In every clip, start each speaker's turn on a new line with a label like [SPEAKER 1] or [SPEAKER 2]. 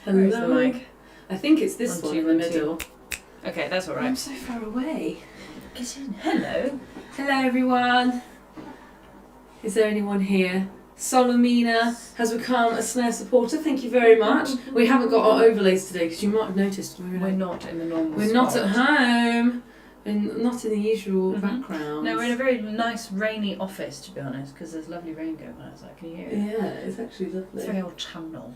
[SPEAKER 1] Hello.
[SPEAKER 2] Where's the mic?
[SPEAKER 1] I think it's this one in the middle.
[SPEAKER 2] Okay, that's alright.
[SPEAKER 1] I'm so far away.
[SPEAKER 2] Get in. Hello.
[SPEAKER 1] Hello everyone. Is there anyone here? Solomina has become a snare supporter. Thank you very much. We haven't got our overlays today because you might have noticed
[SPEAKER 2] We're not in the normal
[SPEAKER 1] We're not at home. And not in the usual background.
[SPEAKER 2] No, we're in a very nice rainy office, to be honest, because there's lovely rain going on outside. Can you hear it?
[SPEAKER 1] Yeah, it's actually lovely.
[SPEAKER 2] It's very autumnal.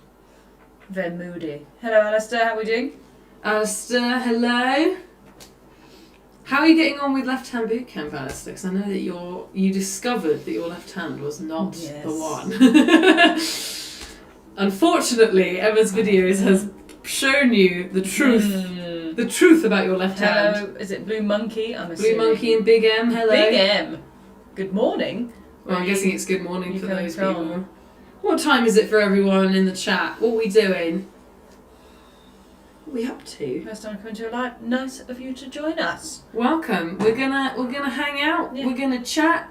[SPEAKER 2] Very moody. Hello, Alistair. How are we doing?
[SPEAKER 1] Alistair, hello. How are you getting on with Left Hand Bootcamp, Alistair? Because I know that you discovered that your left hand was not the one. Unfortunately, Emma's videos has shown you the truth. The truth about your left hand.
[SPEAKER 2] Hello, is it Blue Monkey? I'm assuming.
[SPEAKER 1] Blue Monkey and Big M, hello.
[SPEAKER 2] Big M. Good morning.
[SPEAKER 1] Well, I'm guessing it's good morning for those
[SPEAKER 2] from?
[SPEAKER 1] people. What time is it for everyone in the chat? What are we doing? What are we up to?
[SPEAKER 2] First time coming to a live. Nice of you to join us.
[SPEAKER 1] Welcome. We're gonna hang out. Yeah. We're gonna chat.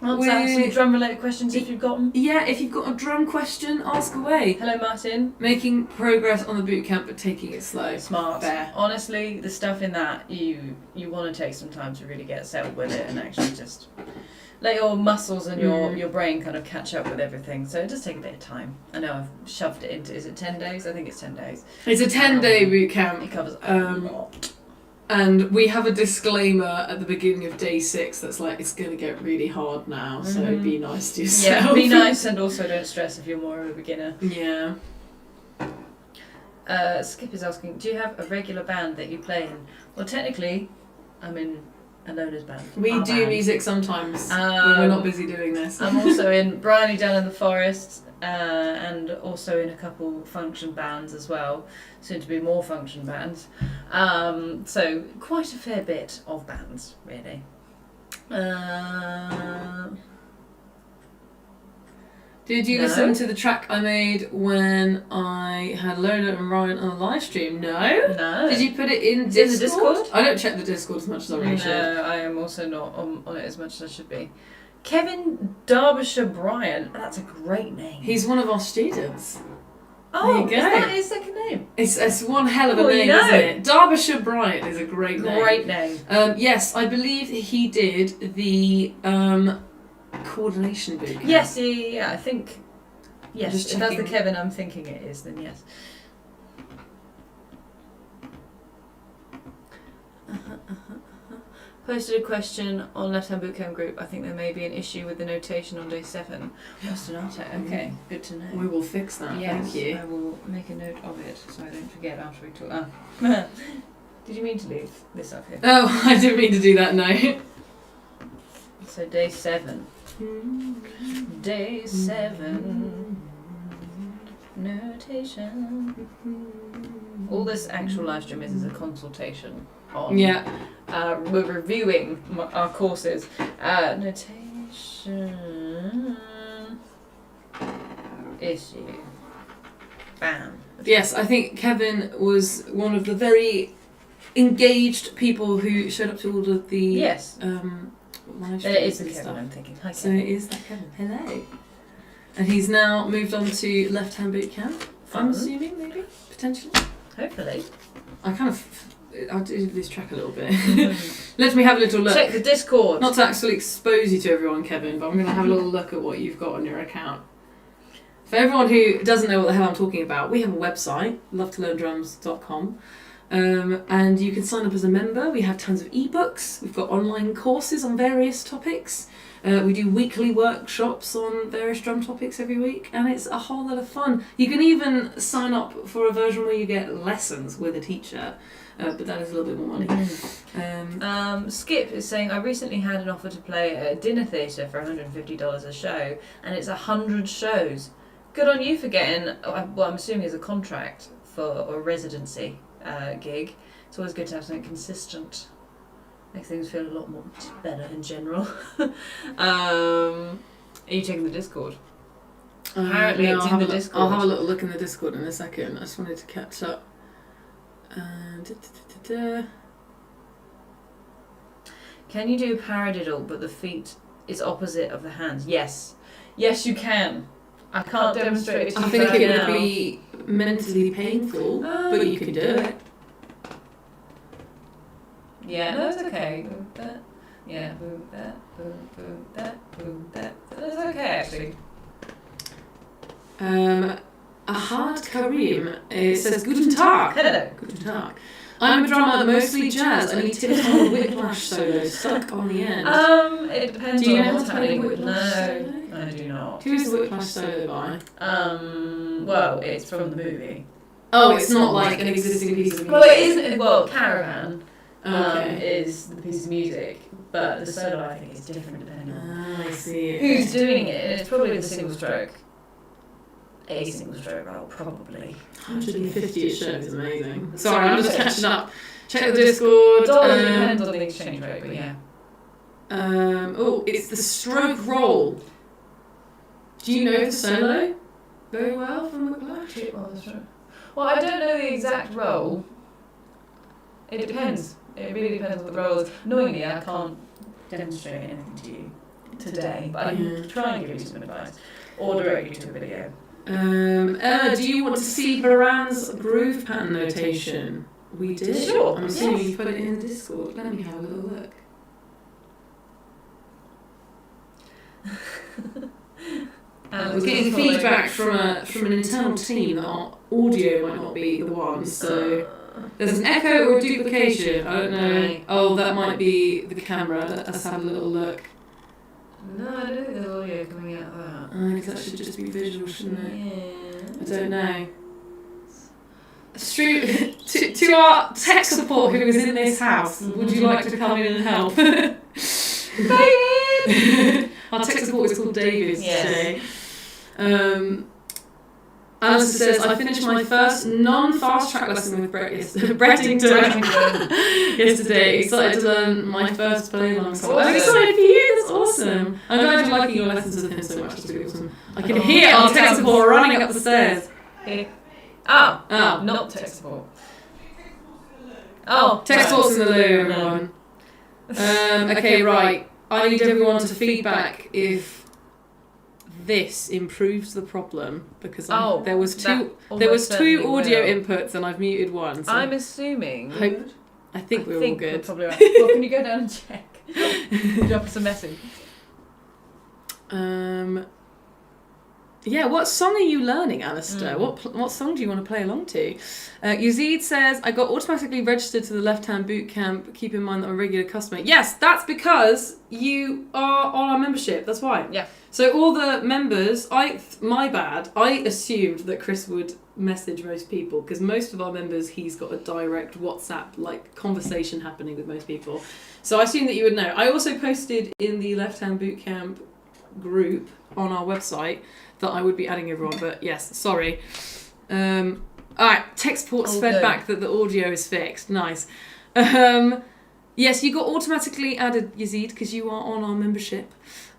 [SPEAKER 2] Answer some drum related questions if you've got them.
[SPEAKER 1] Yeah, if you've got a drum question, ask away.
[SPEAKER 2] Hello, Martin.
[SPEAKER 1] Making progress on the bootcamp, but taking it slow.
[SPEAKER 2] Smart.
[SPEAKER 1] Fair.
[SPEAKER 2] Honestly, the stuff in that you want to take some time to really get settled with it and actually just let your muscles and your brain kind of catch up with everything. So it does take a bit of time. I know I've shoved it into. Is it 10 days? I think it's 10 days.
[SPEAKER 1] It's a 10-day bootcamp.
[SPEAKER 2] It covers a lot.
[SPEAKER 1] And we have a disclaimer at the beginning of day 6 that's like, it's going to get really hard now, so be nice to yourself.
[SPEAKER 2] Yeah, be nice and also don't stress if you're more of a beginner.
[SPEAKER 1] Yeah.
[SPEAKER 2] Skip is asking, do you have a regular band that you play in? Well, technically, I'm in Ilona's band.
[SPEAKER 1] We do music sometimes when we're not busy doing this.
[SPEAKER 2] I'm also in Bryony Down in the Forest and also in a couple function bands as well. Soon to be more function bands. So quite a fair bit of bands, really.
[SPEAKER 1] Did you listen to the track I made when I had Ilona and Ryan on a live stream? No. Did you put it in Discord?
[SPEAKER 2] In the Discord?
[SPEAKER 1] I don't check the Discord as much as I really should.
[SPEAKER 2] No, I am also not on it as much as I should be. Kevin Derbyshire Bryant. That's a great name.
[SPEAKER 1] He's one of our students.
[SPEAKER 2] Oh,
[SPEAKER 1] there you go.
[SPEAKER 2] Is that his second name?
[SPEAKER 1] It's one hell of a name, isn't it? Derbyshire Bryant is a great name.
[SPEAKER 2] Great name.
[SPEAKER 1] Yes, I believe he did the coordination bootcamp.
[SPEAKER 2] Yes, yeah, I think. Yes, if that's the
[SPEAKER 1] checking.
[SPEAKER 2] Kevin I'm thinking it is, then yes. Posted a question on Left Hand Bootcamp group. I think there may be an issue with the notation on day 7. Okay, good to know.
[SPEAKER 1] We will fix that.
[SPEAKER 2] Yes,
[SPEAKER 1] Thank you.
[SPEAKER 2] I will make a note of it so I don't forget after we talk. Did you mean to leave this up here?
[SPEAKER 1] Oh, I didn't mean to do that, no.
[SPEAKER 2] So day 7. Day 7. Notation. All this actual live stream is a consultation on.
[SPEAKER 1] Yeah.
[SPEAKER 2] We're reviewing our courses. Notation issue. Bam.
[SPEAKER 1] Yes, I think Kevin was one of the very engaged people who showed up to all of the
[SPEAKER 2] Yes.
[SPEAKER 1] live streams.
[SPEAKER 2] It is the
[SPEAKER 1] and
[SPEAKER 2] Kevin
[SPEAKER 1] stuff.
[SPEAKER 2] I'm thinking. Hi,
[SPEAKER 1] So
[SPEAKER 2] Kevin.
[SPEAKER 1] it is that Kevin. Hello. And he's now moved on to Left Hand Bootcamp. I'm assuming, maybe, potentially.
[SPEAKER 2] Hopefully.
[SPEAKER 1] I'll do lose track a little bit. Let me have a little look.
[SPEAKER 2] Check the Discord.
[SPEAKER 1] Not to actually expose you to everyone, Kevin, but I'm going to have a little look at what you've got on your account. For everyone who doesn't know what the hell I'm talking about, we have a website, lovetolearndrums.com, and you can sign up as a member. We have tons of ebooks. We've got online courses on various topics. We do weekly workshops on various drum topics every week, and it's a whole lot of fun. You can even sign up for a version where you get lessons with a teacher, but that is a little bit more money.
[SPEAKER 2] Skip is saying, I recently had an offer to play at a dinner theatre for $150 a show, and it's 100 shows. Good on you for getting, what I'm assuming is a contract for a residency gig. It's always good to have something consistent. Makes things feel a lot more better in general. Are you checking the Discord? Apparently it's in the Discord.
[SPEAKER 1] I'll have a little look in the Discord in a second. I just wanted to catch up.
[SPEAKER 2] Can you do a paradiddle but the feet is opposite of the hands? Yes. Yes, you can. I can't demonstrate it to you
[SPEAKER 1] I think
[SPEAKER 2] right
[SPEAKER 1] it
[SPEAKER 2] now.
[SPEAKER 1] would be mentally painful, but you can do it.
[SPEAKER 2] Yeah, no, it's okay. Boom, that. Yeah, boom, that, boom, boom, that, boom, that. That's okay, actually.
[SPEAKER 1] Ahad Karim, it says, Guten Tag.
[SPEAKER 2] Hello.
[SPEAKER 1] Guten Tag. I'm a drummer, mostly jazz. I need tips on the whiplash solo stuck on the end.
[SPEAKER 2] It depends
[SPEAKER 1] Do you
[SPEAKER 2] on
[SPEAKER 1] know
[SPEAKER 2] what's
[SPEAKER 1] how to play
[SPEAKER 2] happening.
[SPEAKER 1] whiplash solo?
[SPEAKER 2] No, I do not.
[SPEAKER 1] Who is the whiplash solo by?
[SPEAKER 2] Well, it's from the movie.
[SPEAKER 1] Oh, it's not like an existing piece of music.
[SPEAKER 2] Well, it isn't. Well, Caravan
[SPEAKER 1] Okay.
[SPEAKER 2] is the piece of music, but the solo I think is different depending on
[SPEAKER 1] I see.
[SPEAKER 2] who's doing it. And it's probably the single stroke. A single stroke roll, probably.
[SPEAKER 1] 150 a show is amazing. Sorry, I'm just catching up. Check the Discord.
[SPEAKER 2] Depends on the exchange rate, but yeah.
[SPEAKER 1] It's the stroke roll. Do you know the solo very well from Whiplash?
[SPEAKER 2] Well, I don't know the exact role. It depends. It really depends on the role is. Annoyingly, I can't demonstrate anything to you today, but I can try and give you some advice or direct you to a video.
[SPEAKER 1] Ella, do you want to see Baran's groove pattern notation? We did.
[SPEAKER 2] Sure.
[SPEAKER 1] I'm assuming you put it in the Discord. Let me have a little look. We're getting feedback from an internal team that our audio might not be the one, so there's an echo or a duplication. I don't know.
[SPEAKER 2] Right.
[SPEAKER 1] Oh, that might be the camera. Let's have a little look.
[SPEAKER 2] No, I don't think there's audio coming out of that.
[SPEAKER 1] Because that should just be visual, shouldn't it?
[SPEAKER 2] Yeah.
[SPEAKER 1] I don't know. To our tech support who is in this house, would you like to come in and help?
[SPEAKER 2] David!
[SPEAKER 1] Our tech support is called David today.
[SPEAKER 2] Yes.
[SPEAKER 1] Alistair says, I finished my first non-fast track lesson with Brettington yesterday. Excited to learn my first play along song. I'm excited for you, that's awesome. I'm glad you're liking your lessons with him so much, that's really awesome. I can hear our tech support running up the stairs.
[SPEAKER 2] Oh, not tech support. Oh,
[SPEAKER 1] tech support's in the loo, everyone. Okay, right. I need everyone to feedback if this improves the problem because there was two audio inputs and I've muted one. So
[SPEAKER 2] I'm assuming.
[SPEAKER 1] I think we're all good.
[SPEAKER 2] We're probably right. Well, can you go down and check? Drop us a message.
[SPEAKER 1] Yeah, what song are you learning, Alistair? What song do you want to play along to? Yazid says, I got automatically registered to the Left Hand Bootcamp. Keep in mind that I'm a regular customer. Yes, that's because you are on our membership. That's why.
[SPEAKER 2] Yeah.
[SPEAKER 1] So all the members, my bad, I assumed that Chris would message most people because most of our members, he's got a direct WhatsApp conversation happening with most people. So I assumed that you would know. I also posted in the Left Hand Bootcamp group on our website that I would be adding everyone, but yes, sorry. Alright, tech support's fed back that the audio is fixed. Nice. Yes, you got automatically added, Yazid, because you are on our membership.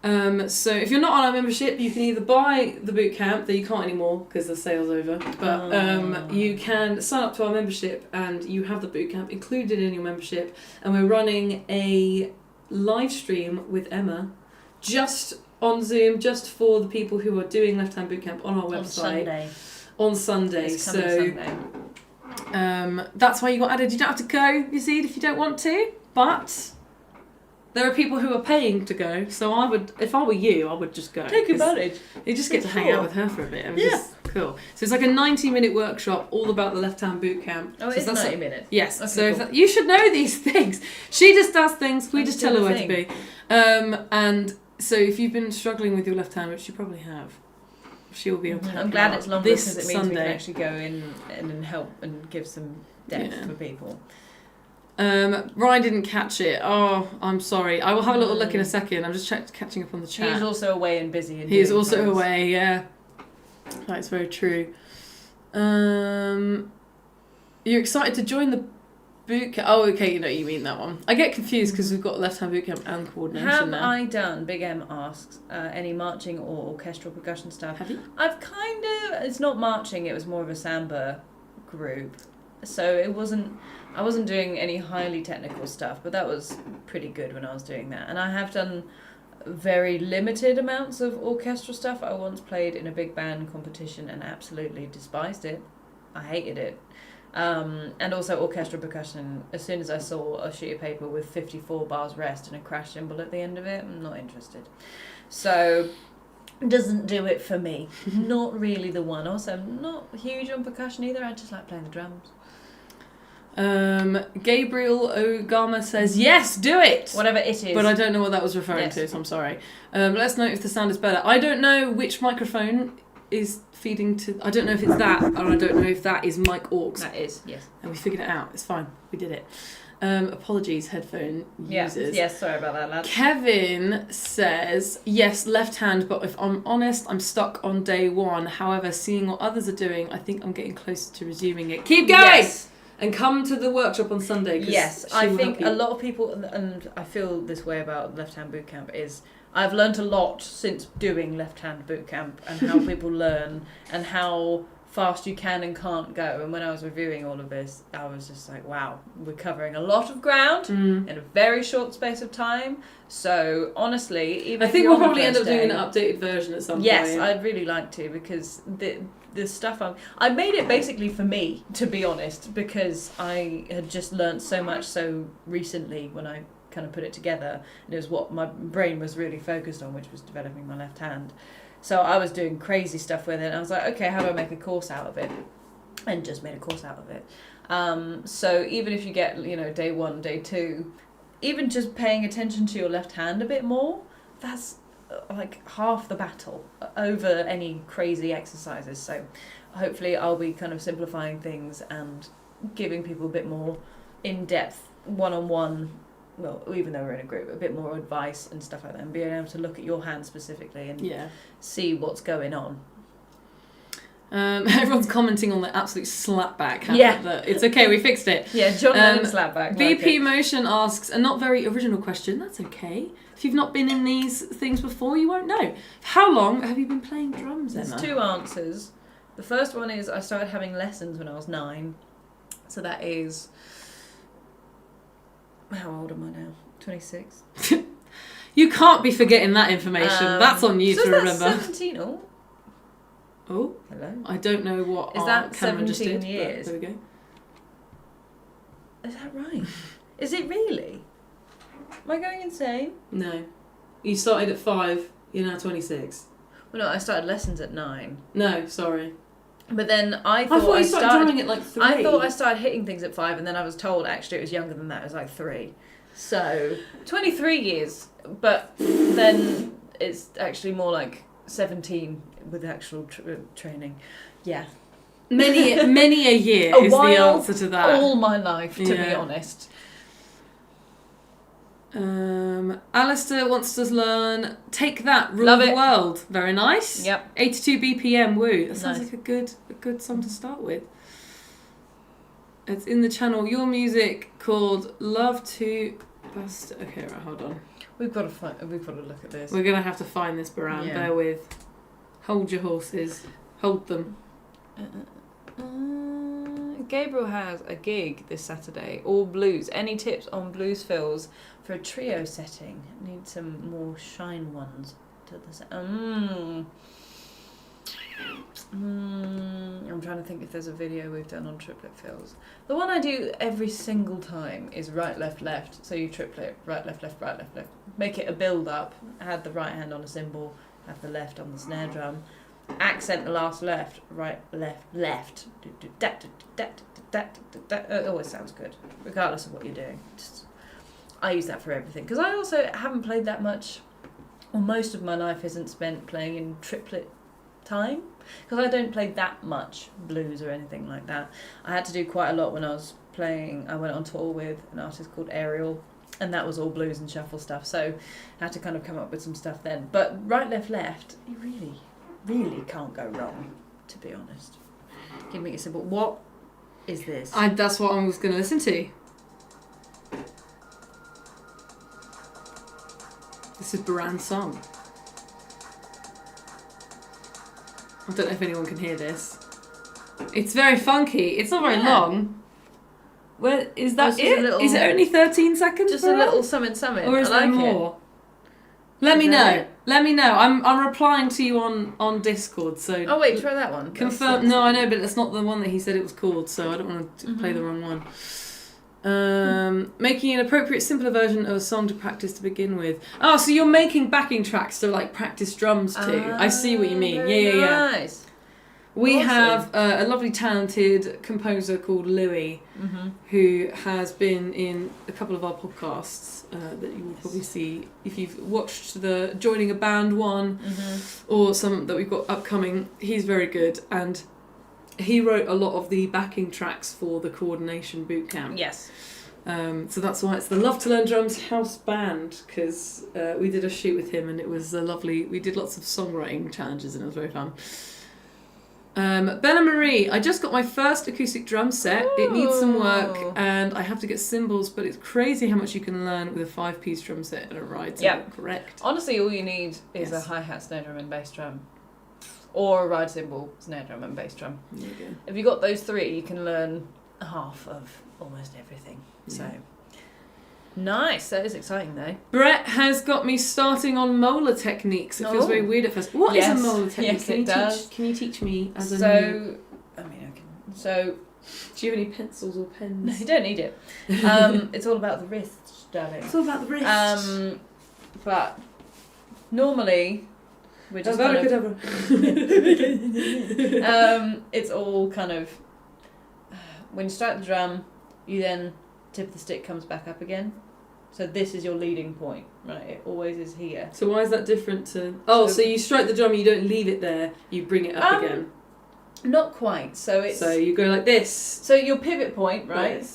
[SPEAKER 1] So if you're not on our membership, you can either buy the bootcamp, that you can't anymore because the sale's over, but you can sign up to our membership and you have the bootcamp included in your membership, and we're running a live stream with Emma just on Zoom, just for the people who are doing Left Hand Bootcamp on our website. On Sunday. So that's why you got added. You don't have to go, you see, if you don't want to, but there are people who are paying to go, so I would, if I were you, I would just go.
[SPEAKER 2] Take advantage.
[SPEAKER 1] You just get to hang out with her for a bit. Just cool. So it's like a 90-minute workop all about the Left Hand Bootcamp.
[SPEAKER 2] Oh, it's 90 minutes?
[SPEAKER 1] Yes.
[SPEAKER 2] Okay,
[SPEAKER 1] so
[SPEAKER 2] cool.
[SPEAKER 1] You should know these things. She just does things, we just tell her where to be. And so if you've been struggling with your left hand, which you probably have, she'll be able to help.
[SPEAKER 2] I'm glad it's longer because it means
[SPEAKER 1] Sunday.
[SPEAKER 2] we can actually go in and help and give some depth for people.
[SPEAKER 1] Ryan didn't catch it. Oh, I'm sorry. I will have a little look in a second. I'm just catching up on the chat.
[SPEAKER 2] He's also away and busy.
[SPEAKER 1] He is also away, yeah. That's very true. You're excited to join the bootcamp? Oh, okay, you know, you mean that one. I get confused because we've got Left Hand Bootcamp and coordination
[SPEAKER 2] Have
[SPEAKER 1] now.
[SPEAKER 2] I done, Big M asks, any marching or orchestral percussion stuff?
[SPEAKER 1] Have you?
[SPEAKER 2] I've kind of, it's not marching, it was more of a samba group. So I wasn't doing any highly technical stuff, but that was pretty good when I was doing that. And I have done very limited amounts of orchestral stuff. I once played in a big band competition and absolutely despised it. I hated it. And also orchestral percussion. As soon as I saw a sheet of paper with 54 bars rest and a crash cymbal at the end of it, I'm not interested. So, doesn't do it for me. Not really the one. Also, I'm not huge on percussion either. I just like playing the drums.
[SPEAKER 1] Gabriel Ogama says, yes, do it!
[SPEAKER 2] Whatever it is.
[SPEAKER 1] But I don't know what that was referring to, so I'm sorry. Let us know if the sound is better. I don't know which microphone is feeding to... I don't know if it's that, or I don't know if that is mic aux.
[SPEAKER 2] That is, yes.
[SPEAKER 1] And we figured it out. It's fine. We did it. Apologies, headphone users.
[SPEAKER 2] Yes, sorry about that, lad.
[SPEAKER 1] Kevin says, yes, left hand, but if I'm honest, I'm stuck on day one. However, seeing what others are doing, I think I'm getting closer to resuming it. Keep going!
[SPEAKER 2] Yes.
[SPEAKER 1] And come to the workshop on Sunday.
[SPEAKER 2] Yes, I think a lot of people, and I feel this way about Left Hand Bootcamp, is I've learnt a lot since doing Left Hand Bootcamp and how people learn and how fast you can and can't go. And when I was reviewing all of this, I was just like, wow, we're covering a lot of ground in a very short space of time. So honestly, even
[SPEAKER 1] I think we'll probably end up doing an updated version at some point.
[SPEAKER 2] Yes, I'd really like to, because the stuff I made it basically for me, to be honest, because I had just learnt so much so recently when I kind of put it together, and it was what my brain was really focused on, which was developing my left hand. So I was doing crazy stuff with it, and I was like, okay, how do I make a course out of it? And just made a course out of it. So even if you get, day one, day two, even just paying attention to your left hand a bit more, that's like half the battle over any crazy exercises. So hopefully I'll be kind of simplifying things and giving people a bit more in-depth one-on-one, well, even though we're in a group, a bit more advice and stuff like that, and being able to look at your hand specifically and see what's going on.
[SPEAKER 1] Everyone's commenting on the absolute slapback. It's okay, we fixed it.
[SPEAKER 2] Yeah, John Lennon slapback.
[SPEAKER 1] BP Motion asks a not very original question. That's okay. If you've not been in these things before, you won't know. How long have you been playing drums, Emma?
[SPEAKER 2] There's two answers. The first one is I started having lessons when I was 9. So that is... How old am I now? 26.
[SPEAKER 1] You can't be forgetting that information. That's on you to remember.
[SPEAKER 2] 17.
[SPEAKER 1] Oh,
[SPEAKER 2] hello.
[SPEAKER 1] I don't know what.
[SPEAKER 2] Is that
[SPEAKER 1] camera
[SPEAKER 2] 17
[SPEAKER 1] just did,
[SPEAKER 2] years?
[SPEAKER 1] There we go.
[SPEAKER 2] Is that right? Is it really? Am I going insane?
[SPEAKER 1] No. You started at 5. You're now 26.
[SPEAKER 2] Well, no, I started lessons at 9.
[SPEAKER 1] No, sorry.
[SPEAKER 2] But then I thought
[SPEAKER 1] you started drumming at like 3.
[SPEAKER 2] I thought I started hitting things at 5, and then I was told actually it was younger than that. It was like 3. So 23 years, but then it's actually more like 17 with actual training. Yeah.
[SPEAKER 1] Many a year is the answer to that.
[SPEAKER 2] All my life, to be honest.
[SPEAKER 1] Alistair wants to learn Take That, Rule
[SPEAKER 2] Love
[SPEAKER 1] the
[SPEAKER 2] it.
[SPEAKER 1] World. Very nice.
[SPEAKER 2] Yep.
[SPEAKER 1] 82 BPM, woo. That sounds
[SPEAKER 2] Nice.
[SPEAKER 1] like a good song to start with. It's in the channel Your Music called Love to Bust. Okay, right, hold on.
[SPEAKER 2] We've got to look at this.
[SPEAKER 1] We're gonna have to find this, Baran.
[SPEAKER 2] Yeah.
[SPEAKER 1] Bear with. Hold your horses. Hold them.
[SPEAKER 2] Gabriel has a gig this Saturday, all blues. Any tips on blues fills for a trio setting? Need some more shine ones to the I'm trying to think if there's a video we've done on triplet fills. The one I do every single time is right, left, left. So you triplet, right, left, left, right, left, left. Make it a build up. Have the right hand on a cymbal, have the left on the snare drum. Accent the last left, right, left, left. It always sounds good, regardless of what you're doing. I use that for everything, because I also haven't played that much, or most of my life isn't spent playing in triplet time, because I don't play that much blues or anything like that. I had to do quite a lot when I was playing. I went on tour with an artist called Ariel, and that was all blues and shuffle stuff, so I had to kind of come up with some stuff then. But right, left, left, you really can't go wrong, to be honest. Give me a simple. What is this?
[SPEAKER 1] That's what I was going to listen to. This is Baran's song. I don't know if anyone can hear this. It's very funky. It's not very long. Where is that? Is it only 13 seconds?
[SPEAKER 2] Just a little something,
[SPEAKER 1] or is there more? Let me know.
[SPEAKER 2] it?
[SPEAKER 1] Let me know. I'm replying to you on Discord. So
[SPEAKER 2] Oh wait, try that one.
[SPEAKER 1] confirm. No, I know, but it's not the one that he said it was called. So I don't want to play the wrong one. Making an appropriate, simpler version of a song to practice to begin with. Oh, so you're making backing tracks to like practice drums to. I see what you mean. Yeah.
[SPEAKER 2] Nice.
[SPEAKER 1] We
[SPEAKER 2] Awesome.
[SPEAKER 1] have a lovely, talented composer called Louis, who has been in a couple of our podcasts that you will probably see if you've watched the Joining a Band one or some that we've got upcoming. He's very good, and he wrote a lot of the backing tracks for the Coordination Bootcamp.
[SPEAKER 2] Yes.
[SPEAKER 1] So that's why it's the Love to Learn Drums house band, because we did a shoot with him and it was lovely. We did lots of songwriting challenges and it was very fun. Bella Marie, I just got my first acoustic drum set. It needs some work and I have to get cymbals, but it's crazy how much you can learn with a 5-piece drum set and a ride cymbal. Correct.
[SPEAKER 2] Honestly, all you need is a hi-hat, snare drum and bass drum. Or a ride cymbal, snare drum and bass drum.
[SPEAKER 1] There you go.
[SPEAKER 2] If you've got those three, you can learn half of almost everything.
[SPEAKER 1] Yeah.
[SPEAKER 2] So nice. That is exciting though.
[SPEAKER 1] Brett has got me starting on molar techniques. It feels very weird at first. What is a molar technique?
[SPEAKER 2] Yes, it does.
[SPEAKER 1] Can you teach me as a
[SPEAKER 2] So, I mean, I can. So,
[SPEAKER 1] do you have any pencils or pens?
[SPEAKER 2] no, you don't need it. It's all about the wrists, darling.
[SPEAKER 1] It's all about the wrist.
[SPEAKER 2] But normally we're just it's all kind of when you start the drum, you then tip of the stick comes back up again. So this is your leading point, right? It always is here.
[SPEAKER 1] So why is that different to... Oh, so you strike the drum, you don't leave it there, you bring it up again.
[SPEAKER 2] Not quite. So it's...
[SPEAKER 1] So you go like this.
[SPEAKER 2] So your pivot point, right,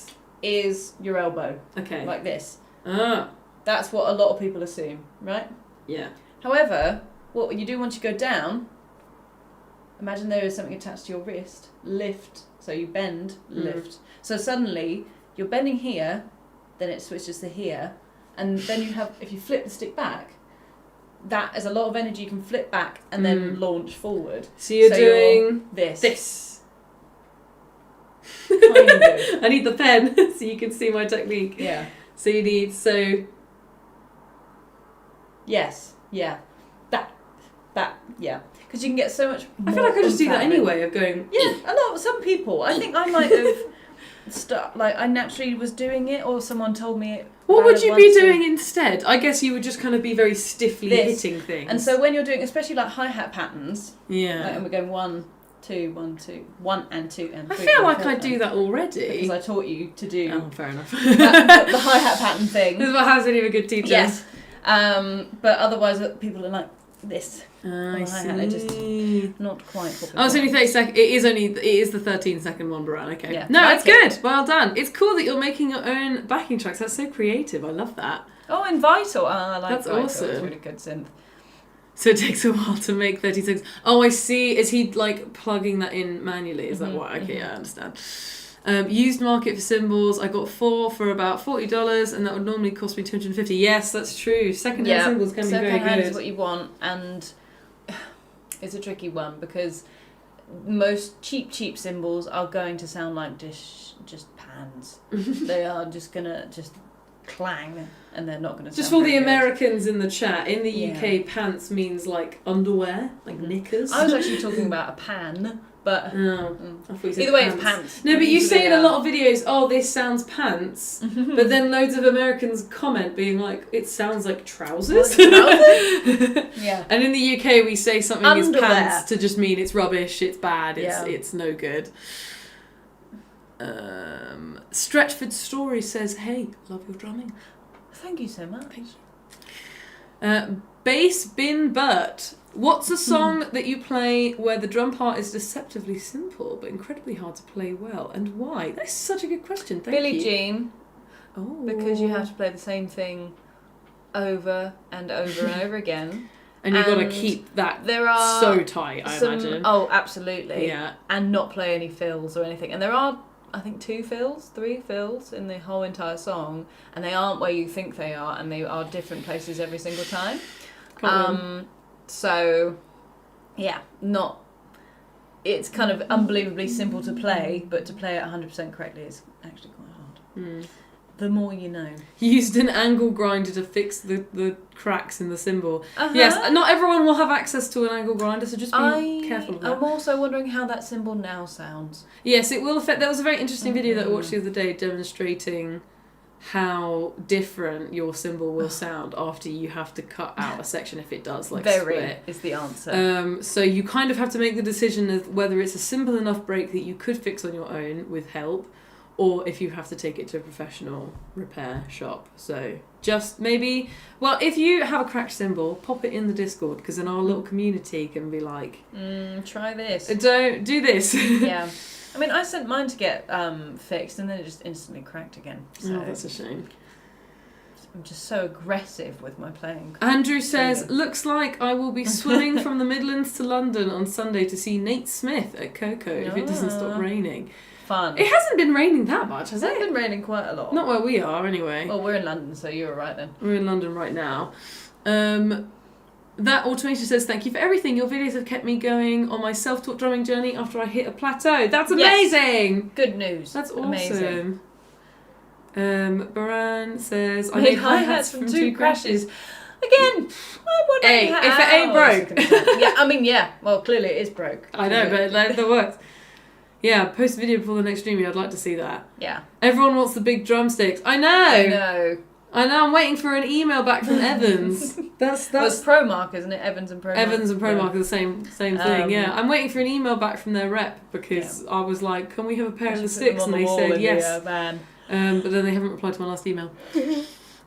[SPEAKER 2] is your elbow.
[SPEAKER 1] Okay.
[SPEAKER 2] Like this.
[SPEAKER 1] Ah.
[SPEAKER 2] That's what a lot of people assume, right?
[SPEAKER 1] Yeah.
[SPEAKER 2] However, what you do once you go down, imagine there is something attached to your wrist, lift, so you bend, lift. So suddenly, you're bending here, then it switches to here, and then you have, if you flip the stick back, that is a lot of energy you can flip back and then launch forward.
[SPEAKER 1] So you're doing
[SPEAKER 2] this.
[SPEAKER 1] Kind of. I need the pen so you can see my technique.
[SPEAKER 2] Yeah.
[SPEAKER 1] So you need,
[SPEAKER 2] Yes, yeah. That, yeah. Because you can get so much more.
[SPEAKER 1] I feel like I just do that anyway, of going...
[SPEAKER 2] Yeah, some people. I think I might have... I naturally was doing it, or someone told me it.
[SPEAKER 1] What would you be doing instead? I guess you would just kind of be very stiffly hitting things.
[SPEAKER 2] And so when you're doing, especially like hi-hat patterns,
[SPEAKER 1] yeah,
[SPEAKER 2] and we're going 1, 2, 1, 2, 1 and 2 and 3.
[SPEAKER 1] I feel like I do that already.
[SPEAKER 2] Because I taught you to do...
[SPEAKER 1] Oh, fair enough.
[SPEAKER 2] the hi-hat pattern thing.
[SPEAKER 1] This is what happens when you have a good teacher.
[SPEAKER 2] Yes. But otherwise people are like this.
[SPEAKER 1] I see.
[SPEAKER 2] Hi-hat, they're just not quite popular.
[SPEAKER 1] Oh, it's only 30 seconds. It is the 13-second one, Baran. Okay.
[SPEAKER 2] Yeah.
[SPEAKER 1] No, it's good. Well done. It's cool that you're making your own backing tracks. That's so creative. I love that.
[SPEAKER 2] Oh, and Vital. I like
[SPEAKER 1] That's
[SPEAKER 2] Vital.
[SPEAKER 1] awesome.
[SPEAKER 2] It's a really good synth.
[SPEAKER 1] So it takes a while to make 30 seconds. Oh, I see. Is he like plugging that in manually? Is that why? Okay, I understand. Used market for cymbals. I got 4 for about $40, and that would normally cost me $250. Yes, that's true. Second-hand cymbals can be very good.
[SPEAKER 2] Second-hand is what you want, and it's a tricky one because most cheap cymbals are going to sound like just pans. They are just gonna clang, and they're not gonna.
[SPEAKER 1] Just
[SPEAKER 2] sound
[SPEAKER 1] for the
[SPEAKER 2] very
[SPEAKER 1] Americans in the chat, in the UK, pants means like underwear, like knickers.
[SPEAKER 2] I was actually talking about a pan. But
[SPEAKER 1] I thought you said
[SPEAKER 2] either way,
[SPEAKER 1] pants.
[SPEAKER 2] it's pants.
[SPEAKER 1] No, but you say in a lot of videos, "Oh, this sounds pants," but then loads of Americans comment being like, "It sounds like trousers."
[SPEAKER 2] Yeah.
[SPEAKER 1] And in the UK, we say something is
[SPEAKER 2] Underwear.
[SPEAKER 1] pants to just mean it's rubbish, it's bad, it's no good. Stretchford Story says, "Hey, love your drumming."
[SPEAKER 2] Thank you so much.
[SPEAKER 1] Bass Bin Bert. What's a song that you play where the drum part is deceptively simple but incredibly hard to play well, and why? That's such a good question. Thank you.
[SPEAKER 2] Billie Jean.
[SPEAKER 1] Oh.
[SPEAKER 2] Because you have to play the same thing over and over and over again.
[SPEAKER 1] And you've got to keep that so tight, I imagine.
[SPEAKER 2] Oh, absolutely.
[SPEAKER 1] Yeah.
[SPEAKER 2] And not play any fills or anything. And there are, I think, 3 fills in the whole entire song, and they aren't where you think they are, and they are different places every single time. So, yeah, it's kind of unbelievably simple to play, but to play it 100% correctly is actually quite hard. The more you know.
[SPEAKER 1] Used an angle grinder to fix the cracks in the cymbal.
[SPEAKER 2] Uh-huh.
[SPEAKER 1] Yes, not everyone will have access to an angle grinder, so just be careful of that.
[SPEAKER 2] I'm also wondering how that cymbal now sounds.
[SPEAKER 1] Yes, it will affect... There was a very interesting video that I watched the other day demonstrating how different your cymbal will sound after you have to cut out a section if it does, like,
[SPEAKER 2] Very
[SPEAKER 1] split.
[SPEAKER 2] is the answer.
[SPEAKER 1] So you kind of have to make the decision of whether it's a simple enough break that you could fix on your own with help, or if you have to take it to a professional repair shop. So just maybe... Well, if you have a cracked cymbal, pop it in the Discord, because then our little community can be like...
[SPEAKER 2] Try this.
[SPEAKER 1] Don't do this.
[SPEAKER 2] Yeah. I mean, I sent mine to get fixed, and then it just instantly cracked again. So
[SPEAKER 1] Oh, that's a shame.
[SPEAKER 2] I'm just so aggressive with my playing.
[SPEAKER 1] Andrew says, looks like I will be swimming from the Midlands to London on Sunday to see Nate Smith at Coco if it doesn't stop raining.
[SPEAKER 2] Fun.
[SPEAKER 1] It hasn't been raining that much, has
[SPEAKER 2] It's
[SPEAKER 1] it?
[SPEAKER 2] been raining quite a lot.
[SPEAKER 1] Not where we are, anyway.
[SPEAKER 2] Well, we're in London, so you're right then.
[SPEAKER 1] We're in London right now. That Automation says, thank you for everything. Your videos have kept me going on my self-taught drumming journey after I hit a plateau. That's amazing!
[SPEAKER 2] Yes. Good news.
[SPEAKER 1] That's awesome.
[SPEAKER 2] Amazing.
[SPEAKER 1] Baran says, I
[SPEAKER 2] made
[SPEAKER 1] made hi-hats from 2 crashes.
[SPEAKER 2] Again, I wonder
[SPEAKER 1] If it ain't broke.
[SPEAKER 2] Yeah, I mean, yeah. Well, clearly it is broke.
[SPEAKER 1] I know, but like, that works. Yeah, post a video before the next stream. I'd like to see that.
[SPEAKER 2] Yeah.
[SPEAKER 1] Everyone wants the big drumsticks. I know. I know. I'm waiting for an email back from Evans. That's
[SPEAKER 2] Well, it's ProMark, isn't it? Evans and ProMark.
[SPEAKER 1] Evans and ProMark are the same thing. Yeah, I'm waiting for an email back from their rep because I was like, "Can we have a pair of the sticks?" And they said yes. But then they haven't replied to my last email.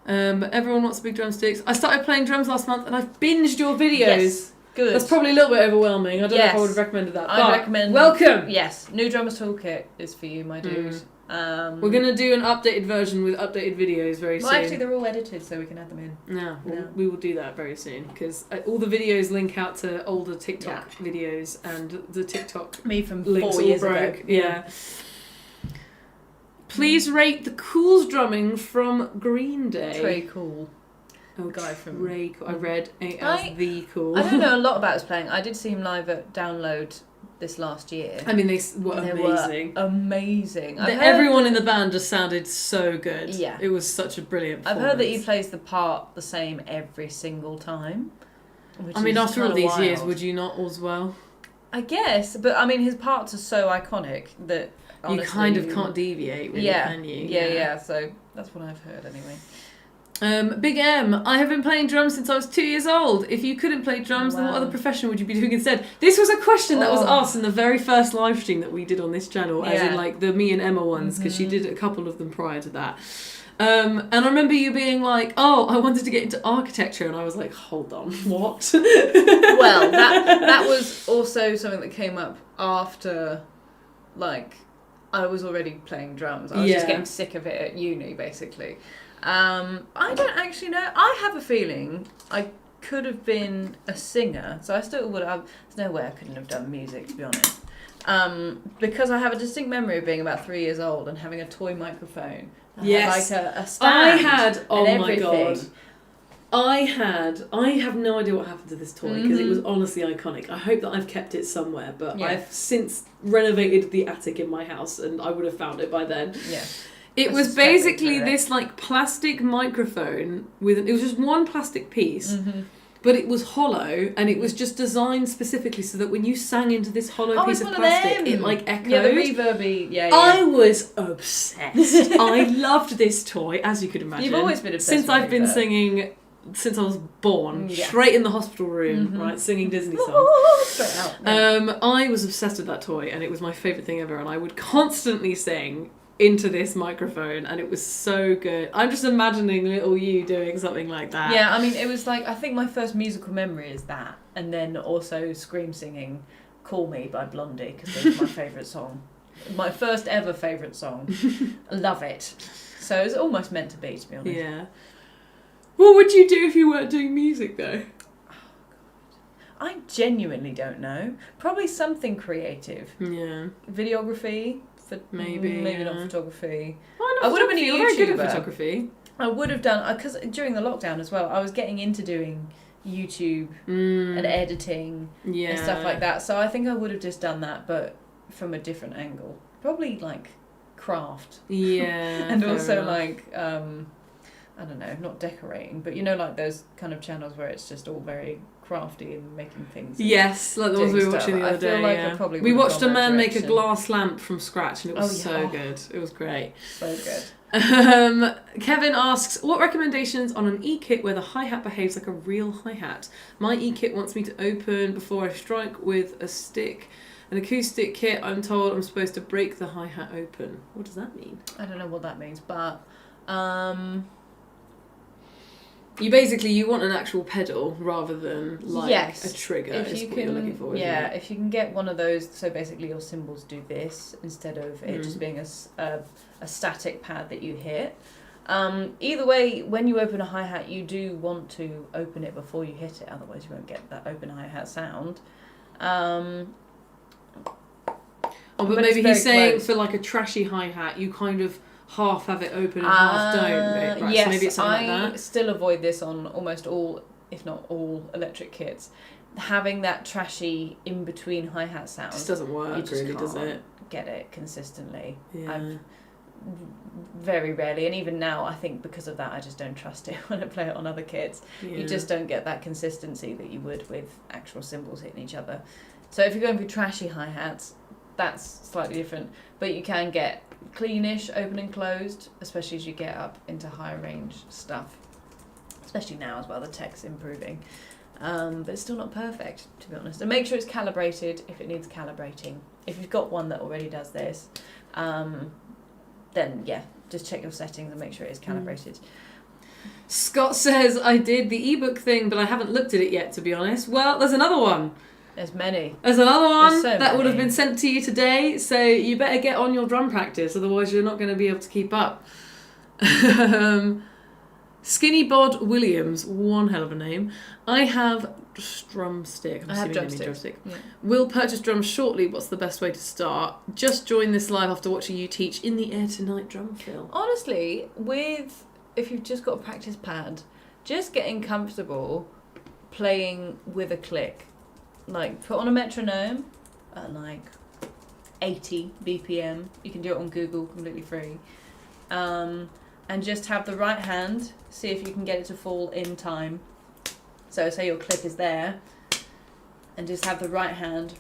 [SPEAKER 1] Everyone wants big drumsticks. I started playing drums last month and I've binged your videos.
[SPEAKER 2] Yes. Good.
[SPEAKER 1] That's probably a little bit overwhelming. I don't know if I would have recommended that.
[SPEAKER 2] I'd recommend.
[SPEAKER 1] Welcome.
[SPEAKER 2] Yes, New Drummers Toolkit is for you, my dude.
[SPEAKER 1] We're gonna do an updated version with updated videos very soon.
[SPEAKER 2] Well, actually, they're all edited, so we can add them in.
[SPEAKER 1] No, we will do that very soon because all the videos link out to older TikTok videos and the TikTok
[SPEAKER 2] Me from
[SPEAKER 1] links
[SPEAKER 2] 4
[SPEAKER 1] all
[SPEAKER 2] years
[SPEAKER 1] broke.
[SPEAKER 2] ago.
[SPEAKER 1] Yeah. Please rate the Cools drumming from Green Day.
[SPEAKER 2] Very cool.
[SPEAKER 1] Oh,
[SPEAKER 2] guy from.
[SPEAKER 1] Very cool. I read it as the Cool.
[SPEAKER 2] I don't know a lot about his playing. I did see him live at Download this last year.
[SPEAKER 1] I mean, they were amazing.
[SPEAKER 2] Amazing.
[SPEAKER 1] Everyone in the band just sounded so good.
[SPEAKER 2] Yeah.
[SPEAKER 1] It was such a brilliant performance.
[SPEAKER 2] I've heard that he plays the part the same every single time.
[SPEAKER 1] I mean, after all these years, would you not as well?
[SPEAKER 2] I guess, but I mean, his parts are so iconic that honestly,
[SPEAKER 1] you kind of can't deviate, really, can you?
[SPEAKER 2] Yeah, so that's what I've heard anyway.
[SPEAKER 1] Big M, I have been playing drums since I was 2 years old. If you couldn't play drums, then what other profession would you be doing instead? This was a question that was asked in the very first live stream that we did on this channel, as in like the me and Emma ones, because she did a couple of them prior to that. And I remember you being like, oh, I wanted to get into architecture, and I was like, hold on, what?
[SPEAKER 2] Well, that was also something that came up after, like, I was already playing drums. I was just getting sick of it at uni, basically. I don't actually know. I have a feeling I could have been a singer, so I still would have. There's no way I couldn't have done music, to be honest. Because I have a distinct memory of being about 3 years old and having a toy microphone.
[SPEAKER 1] Yes,
[SPEAKER 2] like a stand.
[SPEAKER 1] I had. Oh
[SPEAKER 2] and
[SPEAKER 1] my god. I have no idea what happened to this toy because it was honestly iconic. I hope that I've kept it somewhere, but I've since renovated the attic in my house and I would have found it by then.
[SPEAKER 2] Yeah.
[SPEAKER 1] It was basically this like plastic microphone it was just one plastic piece, but it was hollow and it was just designed specifically so that when you sang into this hollow piece of plastic, it like echoed.
[SPEAKER 2] Yeah, the reverby. Yeah.
[SPEAKER 1] I was obsessed. I loved this toy, as you could imagine.
[SPEAKER 2] You've always been obsessed.
[SPEAKER 1] Since I've been singing. Since I was born, straight in the hospital room, right, singing Disney songs.
[SPEAKER 2] Straight out.
[SPEAKER 1] I was obsessed with that toy, and it was my favourite thing ever. And I would constantly sing into this microphone, and it was so good. I'm just imagining little you doing something like that.
[SPEAKER 2] Yeah, I mean, it was like, I think my first musical memory is that, and then also scream singing "Call Me" by Blondie because it was my favourite song, my first ever favourite song. I love it. So it was almost meant to be, to be honest.
[SPEAKER 1] Yeah. What would you do if you weren't doing music, though?
[SPEAKER 2] Oh, God. I genuinely don't know. Probably something creative.
[SPEAKER 1] Yeah.
[SPEAKER 2] Videography. Maybe not photography.
[SPEAKER 1] Why not?
[SPEAKER 2] I would have been a YouTuber.
[SPEAKER 1] You're very good at photography.
[SPEAKER 2] I would have done, because during the lockdown as well, I was getting into doing YouTube and editing and stuff like that. So I think I would have just done that, but from a different angle. Probably like craft.
[SPEAKER 1] Yeah.
[SPEAKER 2] And
[SPEAKER 1] fair
[SPEAKER 2] also
[SPEAKER 1] enough.
[SPEAKER 2] like I don't know, not decorating, but you know, like those kind of channels where it's just all very crafty and making things. And
[SPEAKER 1] Yes, like the ones we
[SPEAKER 2] doing
[SPEAKER 1] were watching
[SPEAKER 2] stuff.
[SPEAKER 1] the other
[SPEAKER 2] I feel
[SPEAKER 1] day.
[SPEAKER 2] like
[SPEAKER 1] yeah.
[SPEAKER 2] I probably
[SPEAKER 1] We
[SPEAKER 2] would have
[SPEAKER 1] watched a
[SPEAKER 2] gone that
[SPEAKER 1] man make a
[SPEAKER 2] direction.
[SPEAKER 1] glass lamp from scratch, and it was
[SPEAKER 2] Oh, yeah.
[SPEAKER 1] so
[SPEAKER 2] Oh.
[SPEAKER 1] good. It was great.
[SPEAKER 2] So good.
[SPEAKER 1] Kevin asks, what recommendations on an e-kit where the hi-hat behaves like a real hi-hat? My e-kit wants me to open before I strike with a stick. An acoustic kit, I'm told I'm supposed to break the hi-hat open. What does that mean?
[SPEAKER 2] I don't know what that means, but
[SPEAKER 1] You want an actual pedal rather than like
[SPEAKER 2] yes,
[SPEAKER 1] a trigger.
[SPEAKER 2] if
[SPEAKER 1] is
[SPEAKER 2] you
[SPEAKER 1] what
[SPEAKER 2] can,
[SPEAKER 1] you're looking for, isn't
[SPEAKER 2] yeah,
[SPEAKER 1] it?
[SPEAKER 2] if you can get one of those, so basically your cymbals do this instead of it
[SPEAKER 1] Mm.
[SPEAKER 2] just being a static pad that you hit. Either way, when you open a hi-hat, you do want to open it before you hit it, otherwise you won't get that open hi-hat sound.
[SPEAKER 1] But
[SPEAKER 2] but
[SPEAKER 1] maybe
[SPEAKER 2] it's
[SPEAKER 1] he's saying
[SPEAKER 2] very close.
[SPEAKER 1] for like a trashy hi-hat, you kind of half have it open and half don't. Right?
[SPEAKER 2] Yes,
[SPEAKER 1] So maybe it's something
[SPEAKER 2] I
[SPEAKER 1] like that.
[SPEAKER 2] still avoid this on almost all, if not all, electric kits. Having that trashy in between hi-hat sound,
[SPEAKER 1] It just doesn't
[SPEAKER 2] you
[SPEAKER 1] work,
[SPEAKER 2] just
[SPEAKER 1] really, does
[SPEAKER 2] can't
[SPEAKER 1] it?
[SPEAKER 2] get it consistently.
[SPEAKER 1] Yeah.
[SPEAKER 2] Very rarely, and even now I think because of that I just don't trust it when I play it on other kits.
[SPEAKER 1] Yeah.
[SPEAKER 2] You just don't get that consistency that you would with actual cymbals hitting each other. So if you're going for trashy hi-hats, that's slightly different, but you can get cleanish open and closed, especially as you get up into higher range stuff, especially now as well, the tech's improving, but it's still not perfect, to be honest. And make sure it's calibrated if it needs calibrating. If you've got one that already does this, then yeah, just check your settings and make sure it is calibrated.
[SPEAKER 1] Scott says, I did the ebook thing, but I haven't looked at it yet, to be honest. Well, there's another one.
[SPEAKER 2] There's many.
[SPEAKER 1] There's another one
[SPEAKER 2] so
[SPEAKER 1] that would have
[SPEAKER 2] many.
[SPEAKER 1] been sent to you today, so you better get on your drum practice, otherwise you're not going to be able to keep up. Skinny Bod Williams, one hell of a name. I have drumstick.
[SPEAKER 2] I have
[SPEAKER 1] assuming they mean
[SPEAKER 2] drumsticks. Yeah.
[SPEAKER 1] Will purchase drums shortly. What's the best way to start? Just join this live after watching you teach In the Air Tonight drum fill.
[SPEAKER 2] Honestly, if you've just got a practice pad, just getting comfortable playing with a click. Like, put on a metronome at like 80 BPM. You can do it on Google, completely free. And just have the right hand, see if you can get it to fall in time. So say your click is there, and just have the right hand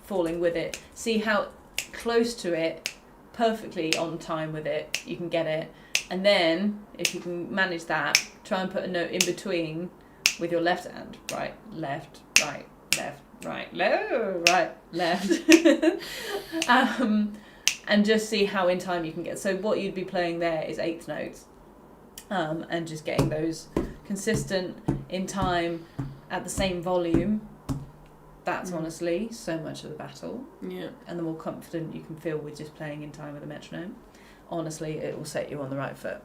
[SPEAKER 2] falling with it. See how close to it, perfectly on time with it, you can get it. And then, if you can manage that, try and put a note in between with your left hand. Right, left, right, left, right, left. And just see how in time you can get. So what you'd be playing there is eighth notes. And just getting those consistent in time at the same volume. That's honestly so much of the battle.
[SPEAKER 1] Yeah.
[SPEAKER 2] And the more confident you can feel with just playing in time with a metronome, honestly, it will set you on the right foot.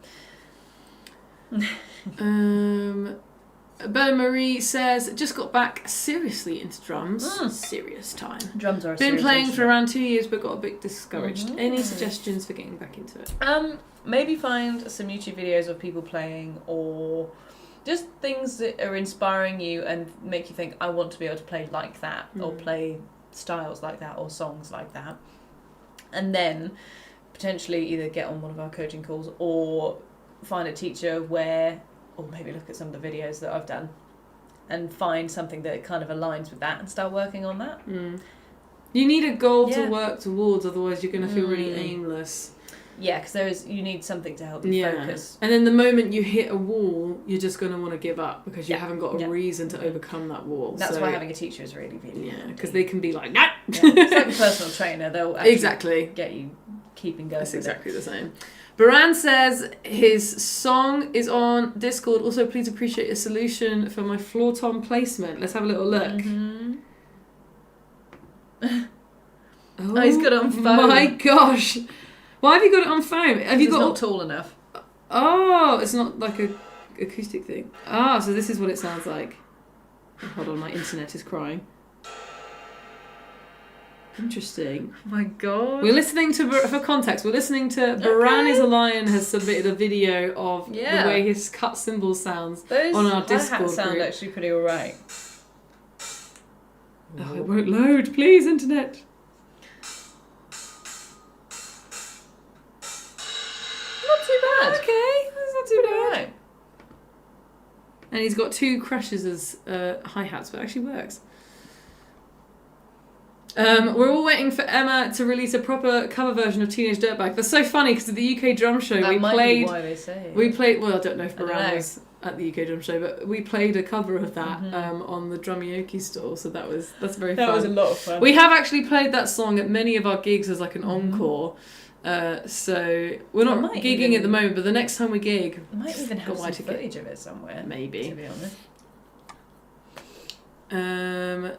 [SPEAKER 1] Bella Marie says, just got back seriously into drums. Serious time.
[SPEAKER 2] Drums are a
[SPEAKER 1] Been
[SPEAKER 2] serious
[SPEAKER 1] playing for
[SPEAKER 2] instrument.
[SPEAKER 1] around 2 years but got a bit discouraged. Any suggestions for getting back into it?
[SPEAKER 2] Maybe find some YouTube videos of people playing, or just things that are inspiring you and make you think, I want to be able to play like that, or play styles like that, or songs like that. And then potentially either get on one of our coaching calls or find a teacher or maybe look at some of the videos that I've done and find something that kind of aligns with that and start working on that.
[SPEAKER 1] You need a goal to
[SPEAKER 2] Yeah.
[SPEAKER 1] work towards, otherwise you're going to feel really aimless.
[SPEAKER 2] Yeah, because you need something to help you focus.
[SPEAKER 1] And then the moment you hit a wall, you're just going to want to give up because you haven't got a reason to overcome that wall.
[SPEAKER 2] That's why having a teacher is really, really handy.
[SPEAKER 1] because they can be like, nah!
[SPEAKER 2] Yeah. It's like a personal trainer. They'll actually get you keeping going.
[SPEAKER 1] That's
[SPEAKER 2] with
[SPEAKER 1] exactly the same. Baran says his song is on Discord. Also, please appreciate a solution for my floor tom placement. Let's have a little look.
[SPEAKER 2] Oh, he's got it on foam.
[SPEAKER 1] My gosh. Why have you got it on foam? Have you
[SPEAKER 2] It's
[SPEAKER 1] got
[SPEAKER 2] not tall enough.
[SPEAKER 1] Oh, it's not like a acoustic thing. Ah, so this is what it sounds like. Hold on, my internet is crying. Interesting.
[SPEAKER 2] Oh my god.
[SPEAKER 1] We're listening to, for context, we're listening to Baran is a Lion has submitted a video of the way his cut cymbal sounds
[SPEAKER 2] Those
[SPEAKER 1] on our
[SPEAKER 2] hi-hats
[SPEAKER 1] Discord
[SPEAKER 2] sound
[SPEAKER 1] group.
[SPEAKER 2] actually pretty alright.
[SPEAKER 1] Oh, it won't load. Please, internet. And he's got 2 crashes as hi-hats, but it actually works. We're all waiting for Emma to release a proper cover version of Teenage Dirtbag. That's so funny because at the UK Drum Show
[SPEAKER 2] That
[SPEAKER 1] we
[SPEAKER 2] might
[SPEAKER 1] played.
[SPEAKER 2] be why they say it.
[SPEAKER 1] We played. Well, I don't know if
[SPEAKER 2] I don't
[SPEAKER 1] Baran
[SPEAKER 2] know.
[SPEAKER 1] was at the UK Drum Show, but we played a cover of that on the Drumioki store. So that's very fun.
[SPEAKER 2] That was a lot of fun.
[SPEAKER 1] We have actually played that song at many of our gigs as like an encore. So we're not gigging at the moment, but the next time we gig,
[SPEAKER 2] I might even have some
[SPEAKER 1] ticket.
[SPEAKER 2] footage of it somewhere.
[SPEAKER 1] Maybe.
[SPEAKER 2] To be honest.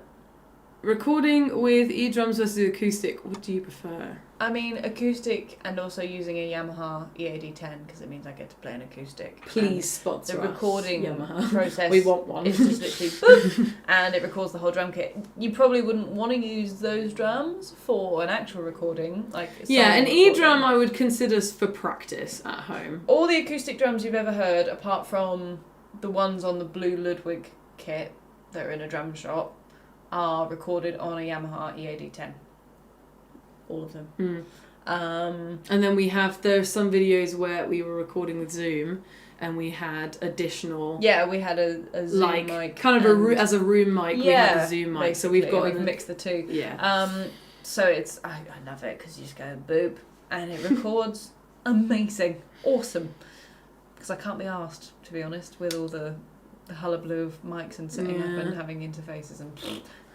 [SPEAKER 1] Recording with e-drums versus acoustic, what do you prefer?
[SPEAKER 2] I mean, acoustic and also using a Yamaha EAD10 because it means I get to play an acoustic.
[SPEAKER 1] Please sponsor
[SPEAKER 2] the
[SPEAKER 1] us,
[SPEAKER 2] recording
[SPEAKER 1] Yamaha.
[SPEAKER 2] process.
[SPEAKER 1] We want one.
[SPEAKER 2] It's just literally boop, and it records the whole drum kit. You probably wouldn't want to use those drums for an actual recording, like
[SPEAKER 1] yeah, an
[SPEAKER 2] recording.
[SPEAKER 1] e-drum I would consider for practice at home.
[SPEAKER 2] All the acoustic drums you've ever heard, apart from the ones on the Blue Ludwig kit that are in a drum shop, are recorded on a Yamaha EAD10. All of them.
[SPEAKER 1] And then there's some videos where we were recording with Zoom and we had additional...
[SPEAKER 2] Yeah, we had a Zoom mic.
[SPEAKER 1] Kind of as a room mic, we had a Zoom mic. So we've
[SPEAKER 2] mixed the two.
[SPEAKER 1] Yeah.
[SPEAKER 2] So it's... I love it because you just go boop and it records amazing. Awesome. Because I can't be asked, to be honest, with all the hullabaloo of mics and setting up and having interfaces and...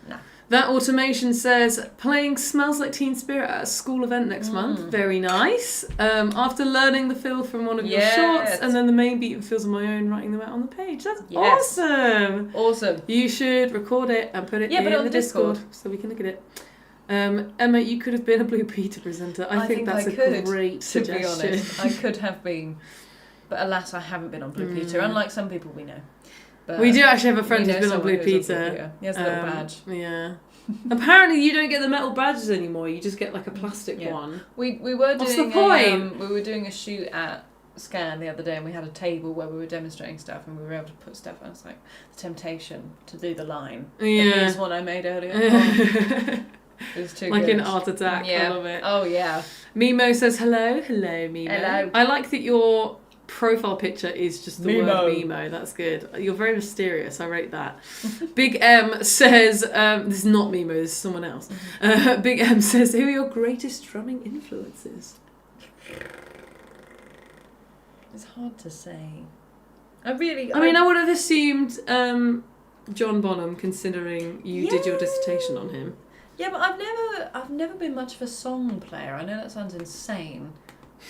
[SPEAKER 2] Nah.
[SPEAKER 1] That automation says, playing Smells Like Teen Spirit at a school event next month. Very nice. After learning the fill from one of your shorts and then the main beat and fills of my own, writing them out on the page. That's awesome.
[SPEAKER 2] Awesome.
[SPEAKER 1] You should record it and put it in the Discord so we can look at it. Emma, you could have been a Blue Peter presenter. I think that's a great suggestion.
[SPEAKER 2] To be honest, I could have been. But alas, I haven't been on Blue Peter, unlike some people we know. But
[SPEAKER 1] we do actually have a friend who's been on Blue Peter.
[SPEAKER 2] He has a little badge.
[SPEAKER 1] Yeah. Apparently you don't get the metal badges anymore, you just get like a plastic one.
[SPEAKER 2] We were doing
[SPEAKER 1] What's the point?
[SPEAKER 2] We were doing a shoot at Scan the other day and we had a table where we were demonstrating stuff and we were able to put stuff and it's like the temptation to do the line.
[SPEAKER 1] Yeah.
[SPEAKER 2] Here's one I made earlier. It was too
[SPEAKER 1] like
[SPEAKER 2] good.
[SPEAKER 1] an art attack, I love it.
[SPEAKER 2] Oh yeah.
[SPEAKER 1] Mimo says hello Mimo.
[SPEAKER 2] Hello.
[SPEAKER 1] I like that your profile picture is just the word Mimo. That's good. You're very mysterious. I rate that. Big M says, this is not Mimo, this is someone else. Big M says, who are your greatest drumming influences?
[SPEAKER 2] It's hard to say. I mean,
[SPEAKER 1] I would have assumed John Bonham, considering you did your dissertation on him.
[SPEAKER 2] Yeah, but I've never been much of a song player. I know that sounds insane,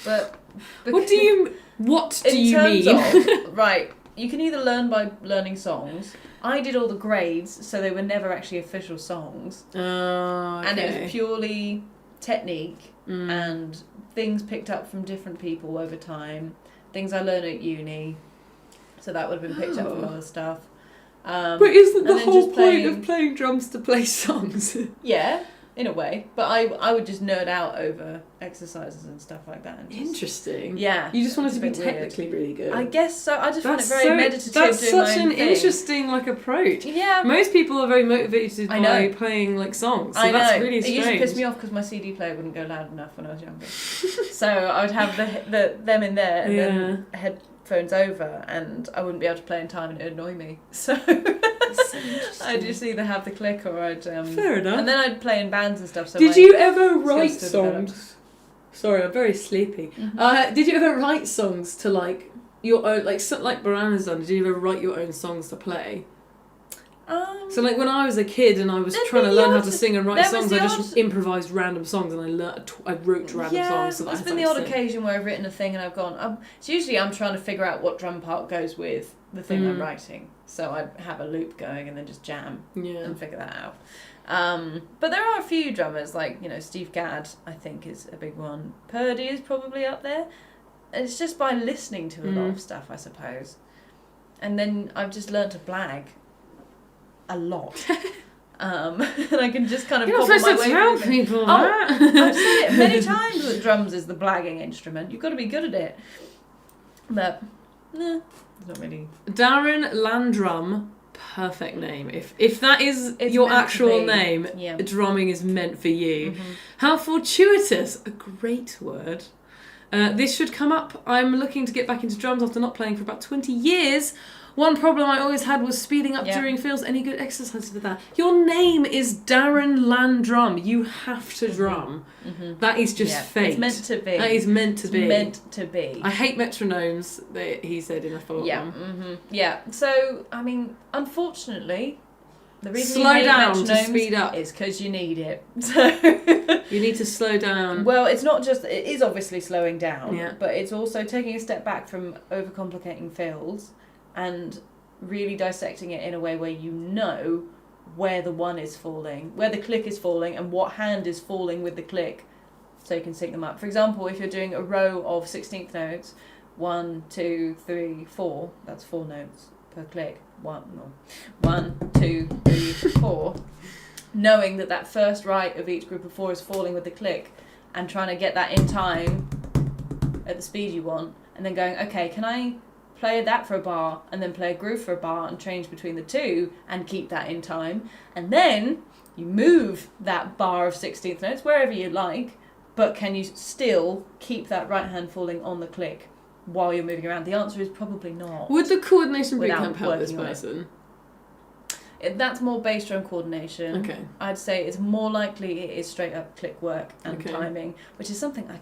[SPEAKER 2] but
[SPEAKER 1] what do you mean?
[SPEAKER 2] Of, right, you can either learn by learning songs. I did all the grades, so they were never actually official songs.
[SPEAKER 1] Oh, okay.
[SPEAKER 2] And it was purely technique and things picked up from different people over time. Things I learned at uni, so that would have been picked up from other stuff.
[SPEAKER 1] But isn't the whole point of playing drums to play songs?
[SPEAKER 2] Yeah, in a way. But I would just nerd out over exercises and stuff like that. And
[SPEAKER 1] Interesting.
[SPEAKER 2] Yeah.
[SPEAKER 1] You just wanted to be technically really good.
[SPEAKER 2] I guess so. I just find it very meditative.
[SPEAKER 1] That's
[SPEAKER 2] doing
[SPEAKER 1] such
[SPEAKER 2] my own
[SPEAKER 1] an
[SPEAKER 2] thing.
[SPEAKER 1] interesting approach.
[SPEAKER 2] Yeah.
[SPEAKER 1] Most people are very motivated by playing like songs. So that's really strange.
[SPEAKER 2] It used to piss me off because my CD player wouldn't go loud enough when I was younger. So I would have them in there and then headphones over, and I wouldn't be able to play in time, and it'd annoy me. So I'd just either have the click or I'd
[SPEAKER 1] fair enough.
[SPEAKER 2] And then I'd play in bands and stuff. So
[SPEAKER 1] did you ever write songs? Sorry, I'm very sleepy. Did you ever write songs to like your own, like Baran has done? Did you ever write your own songs to play? So like when I was a kid and I was trying to learn how to sing and write songs, I just improvised random songs and I wrote random songs. So
[SPEAKER 2] there's been the odd occasion where I've written a thing and I've gone. So usually I'm trying to figure out what drum part goes with the thing I'm writing. So I'd have a loop going and then just jam and figure that out. But there are a few drummers like Steve Gadd, I think is a big one. Purdy is probably up there. And it's just by listening to a lot of stuff, I suppose. And then I've just learned to blag a lot. And I can just kind of
[SPEAKER 1] You're not supposed to tell people that.
[SPEAKER 2] I've said it many times that drums is the blagging instrument. You've got to be good at it. But it's not really.
[SPEAKER 1] Darren Landrum, perfect name. If that is your actual name, drumming is meant for you. How fortuitous, a great word. This should come up. I'm looking to get back into drums after not playing for about 20 years. One problem I always had was speeding up during fills. Any good exercises for that? Your name is Darren Landrum. You have to drum. Mm-hmm. That is just fate.
[SPEAKER 2] It's meant to be.
[SPEAKER 1] That is meant to be.
[SPEAKER 2] It's meant to be.
[SPEAKER 1] I hate metronomes, he said in a follow-up
[SPEAKER 2] one. Mm-hmm. Yeah. So, I mean, unfortunately, the reason
[SPEAKER 1] slow
[SPEAKER 2] you hate
[SPEAKER 1] down
[SPEAKER 2] metronomes
[SPEAKER 1] to speed up
[SPEAKER 2] is because you need it. So
[SPEAKER 1] you need to slow down.
[SPEAKER 2] Well, it's not just, it is obviously slowing down,
[SPEAKER 1] yeah.
[SPEAKER 2] but it's also taking a step back from overcomplicating fills and really dissecting it in a way where you know where the one is falling, where the click is falling, and what hand is falling with the click, so you can sync them up. For example, if you're doing a row of 16th notes, 1, 2, 3, 4, that's 4 notes per click. 1, 2, 3, 4. Knowing that first right of each group of 4 is falling with the click, and trying to get that in time at the speed you want, and then going, okay, can I play that for a bar, and then play a groove for a bar, and change between the two, and keep that in time, and then you move that bar of 16th notes wherever you like, but can you still keep that right hand falling on the click while you're moving around? The answer is probably not.
[SPEAKER 1] Would the coordination bootcamp help this person?
[SPEAKER 2] That's more bass drum coordination.
[SPEAKER 1] Okay.
[SPEAKER 2] I'd say it's more likely it is straight up click work and timing, which is something I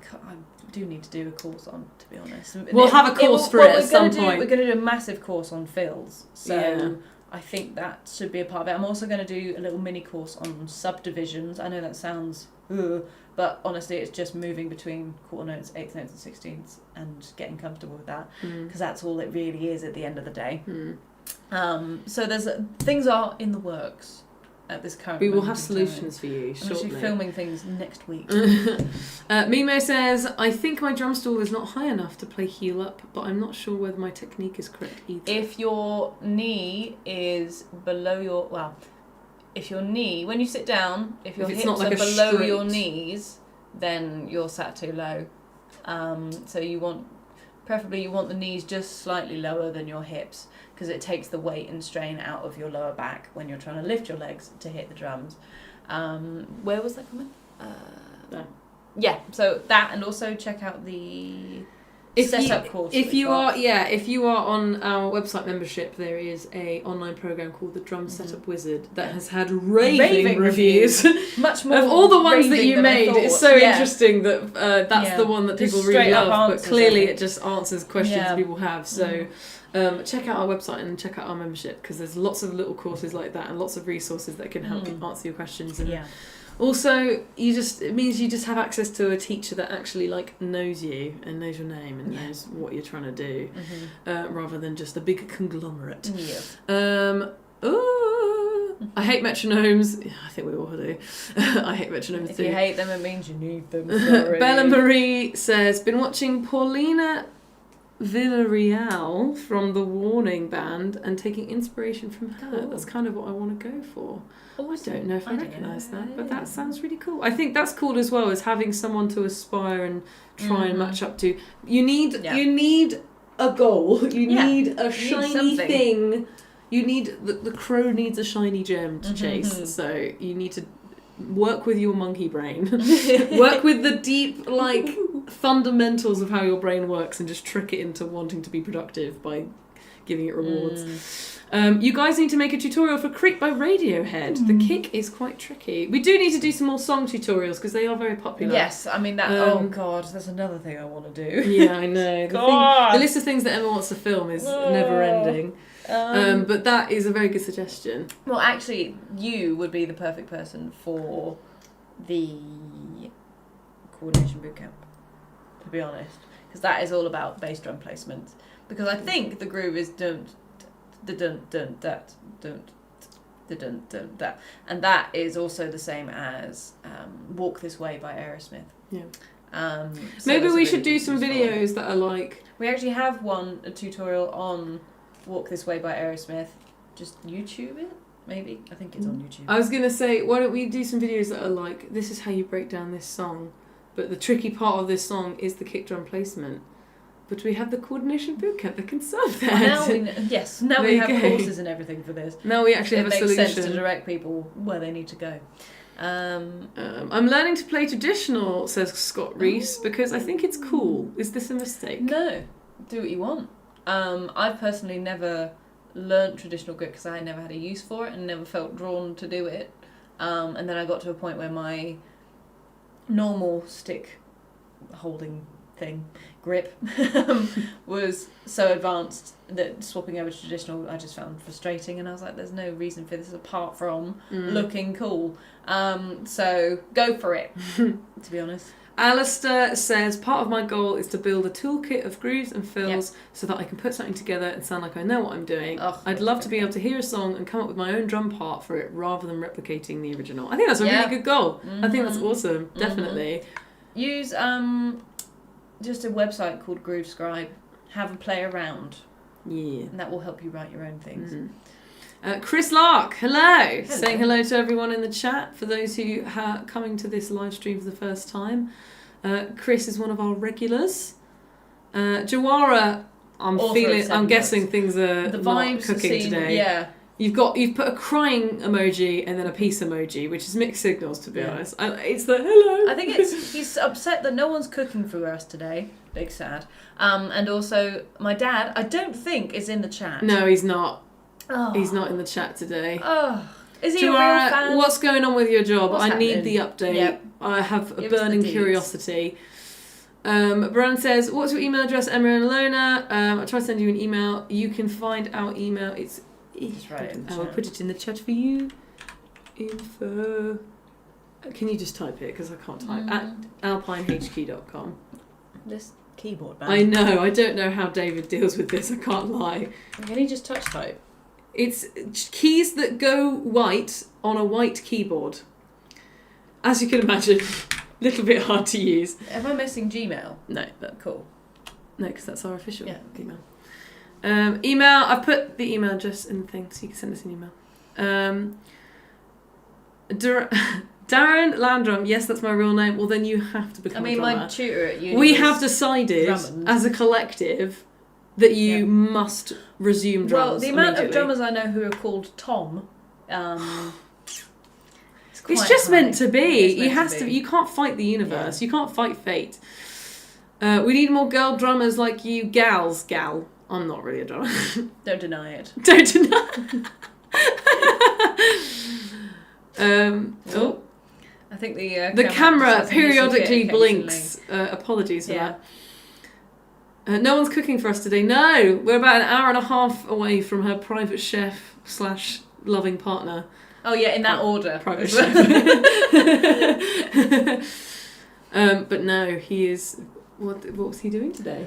[SPEAKER 2] do need to do a course on, to be honest.
[SPEAKER 1] We'll have a course for it at some point.
[SPEAKER 2] We're going to do a massive course on fills, so I think that should be a part of it. I'm also going to do a little mini course on subdivisions. I know that sounds but honestly it's just moving between quarter notes, 8th notes and 16ths and getting comfortable with that, because that's all it really is at the end of the day. So there's things are in the works at this current
[SPEAKER 1] we will have solutions for you shortly.
[SPEAKER 2] I'm actually filming things next week.
[SPEAKER 1] Mimo says, I think my drum stool is not high enough to play heel up, but I'm not sure whether my technique is correct either.
[SPEAKER 2] If your knee is below your if your knee, when you sit down, if your hips are below your knees, then you're sat too low. So you want the knees just slightly lower than your hips, because it takes the weight and strain out of your lower back when you're trying to lift your legs to hit the drums. Where was that coming?
[SPEAKER 1] There.
[SPEAKER 2] Yeah, so that, and also check out the setup course.
[SPEAKER 1] If you are on our website membership, there is a online program called the Drum Setup Wizard that has had raving reviews.
[SPEAKER 2] Much more
[SPEAKER 1] of all the ones that you made. It's so interesting that that's the one that people really love. But clearly, it just answers questions that people have. So. Check out our website and check out our membership, because there's lots of little courses like that and lots of resources that can help you answer your questions. And also, it means you just have access to a teacher that actually knows you and knows your name and knows what you're trying to do, rather than just a big conglomerate. I hate metronomes. I think we all do. I hate metronomes
[SPEAKER 2] if
[SPEAKER 1] too.
[SPEAKER 2] If you hate them, it means you need them. Sorry.
[SPEAKER 1] Bella Marie says, been watching Paulina Villarreal from the Warning Band and taking inspiration from her. Cool. That's kind of what I want to go for. I don't know if I recognise that, but that sounds really cool. I think that's cool as well, as having someone to aspire and try and match up to. You need a goal. You need a shiny thing. You need the crow needs a shiny gem to chase. So you need to work with your monkey brain. Work with the deep fundamentals of how your brain works and just trick it into wanting to be productive by giving it rewards. You guys need to make a tutorial for Creep by Radiohead. The kick is quite tricky. We do need to do some more song tutorials because they are very popular.
[SPEAKER 2] Yes, I mean that. Oh God, that's another thing I want to do.
[SPEAKER 1] Yeah, I know. The list of things that Emma wants to film is never ending. But that is a very good suggestion.
[SPEAKER 2] Well, actually, you would be the perfect person for the coordination bootcamp, to be honest, because that is all about bass drum placement. Because I think the groove is dun dun dun that dun dun dun that, and that is also the same as "Walk This Way" by Aerosmith.
[SPEAKER 1] Yeah.
[SPEAKER 2] So
[SPEAKER 1] maybe we should do some videos that are like.
[SPEAKER 2] We actually have a tutorial on "Walk This Way" by Aerosmith. Just YouTube it, maybe. I think it's on YouTube.
[SPEAKER 1] I was going to say, why don't we do some videos that are like, this is how you break down this song, but the tricky part of this song is the kick drum placement. But we have the coordination bootcamp that can solve that.
[SPEAKER 2] Now we have courses and everything for this.
[SPEAKER 1] Now we actually have a solution.
[SPEAKER 2] It makes sense to direct people where they need to go.
[SPEAKER 1] I'm learning to play traditional, says Scott Reese, because I think it's cool. Is this a mistake?
[SPEAKER 2] No, do what you want. I've personally never learnt traditional grip because I had never had a use for it and never felt drawn to do it. And then I got to a point where my normal stick holding thing, grip, was so advanced that swapping over to traditional I just found frustrating, and I was like, there's no reason for this apart from looking cool. So go for it, to be honest.
[SPEAKER 1] Alistair says, part of my goal is to build a toolkit of grooves and fills so that I can put something together and sound like I know what I'm doing. I'd love to be able to hear a song and come up with my own drum part for it rather than replicating the original. I think that's a really good goal. I think that's awesome, definitely.
[SPEAKER 2] Use just a website called Groove Scribe. Have a play around.
[SPEAKER 1] Yeah.
[SPEAKER 2] And that will help you write your own things.
[SPEAKER 1] Chris Lark, hello. Saying hello to everyone in the chat. For those who are coming to this live stream for the first time, Chris is one of our regulars. Jawara, I'm guessing things are
[SPEAKER 2] the
[SPEAKER 1] not
[SPEAKER 2] vibes
[SPEAKER 1] cooking today.
[SPEAKER 2] Yeah.
[SPEAKER 1] You've put a crying emoji and then a peace emoji, which is mixed signals, to be honest. It's the hello.
[SPEAKER 2] I think he's upset that no one's cooking for us today. Big sad. And also my dad, I don't think is in the chat.
[SPEAKER 1] No, he's not.
[SPEAKER 2] Oh.
[SPEAKER 1] He's not in the chat today.
[SPEAKER 2] Oh, is he
[SPEAKER 1] Jawara,
[SPEAKER 2] a real fan?
[SPEAKER 1] what's going on with your job?
[SPEAKER 2] What's
[SPEAKER 1] I need
[SPEAKER 2] happening?
[SPEAKER 1] the update.
[SPEAKER 2] Yep.
[SPEAKER 1] I have a
[SPEAKER 2] Give us the
[SPEAKER 1] burning
[SPEAKER 2] deets.
[SPEAKER 1] curiosity. Bran says, what's your email address, Emma and Ilona? I'll try to send you an email. You can find our email. It's
[SPEAKER 2] right in the
[SPEAKER 1] I'll
[SPEAKER 2] chat.
[SPEAKER 1] put it in the chat for you. Info. Can you just type it? Because I can't type. At alpinehq.com.
[SPEAKER 2] This keyboard band.
[SPEAKER 1] I know. I don't know how David deals with this. I can't lie.
[SPEAKER 2] Can he just touch type?
[SPEAKER 1] It's keys that go white on a white keyboard. As you can imagine, a little bit hard to use.
[SPEAKER 2] Am I missing Gmail?
[SPEAKER 1] No, but
[SPEAKER 2] Cool.
[SPEAKER 1] no, because that's our official email.
[SPEAKER 2] Yeah.
[SPEAKER 1] Email. I've put the email address in the thing, so you can send us an email. Darren Landrum. Yes, that's my real name. Well, then you have to become a drummer.
[SPEAKER 2] My tutor at uni.
[SPEAKER 1] We have decided,
[SPEAKER 2] Drummond.
[SPEAKER 1] as a collective, that you must resume drums.
[SPEAKER 2] Well, the amount of
[SPEAKER 1] immediately.
[SPEAKER 2] drummers I know who are called Tom,
[SPEAKER 1] It's just meant to be.
[SPEAKER 2] It's meant to be.
[SPEAKER 1] You can't fight the universe. You can't fight fate. We need more girl drummers like you, gals. Gal. I'm not really a drummer.
[SPEAKER 2] Don't deny it.
[SPEAKER 1] Don't deny.
[SPEAKER 2] I think the
[SPEAKER 1] the camera
[SPEAKER 2] has a
[SPEAKER 1] periodically
[SPEAKER 2] music
[SPEAKER 1] blinks. Apologies for
[SPEAKER 2] Yeah.
[SPEAKER 1] that. No one's cooking for us today. No, we're about an hour and a half away from her private chef / loving partner.
[SPEAKER 2] Oh yeah, in that order.
[SPEAKER 1] Private chef. But no, he is. What was he doing today?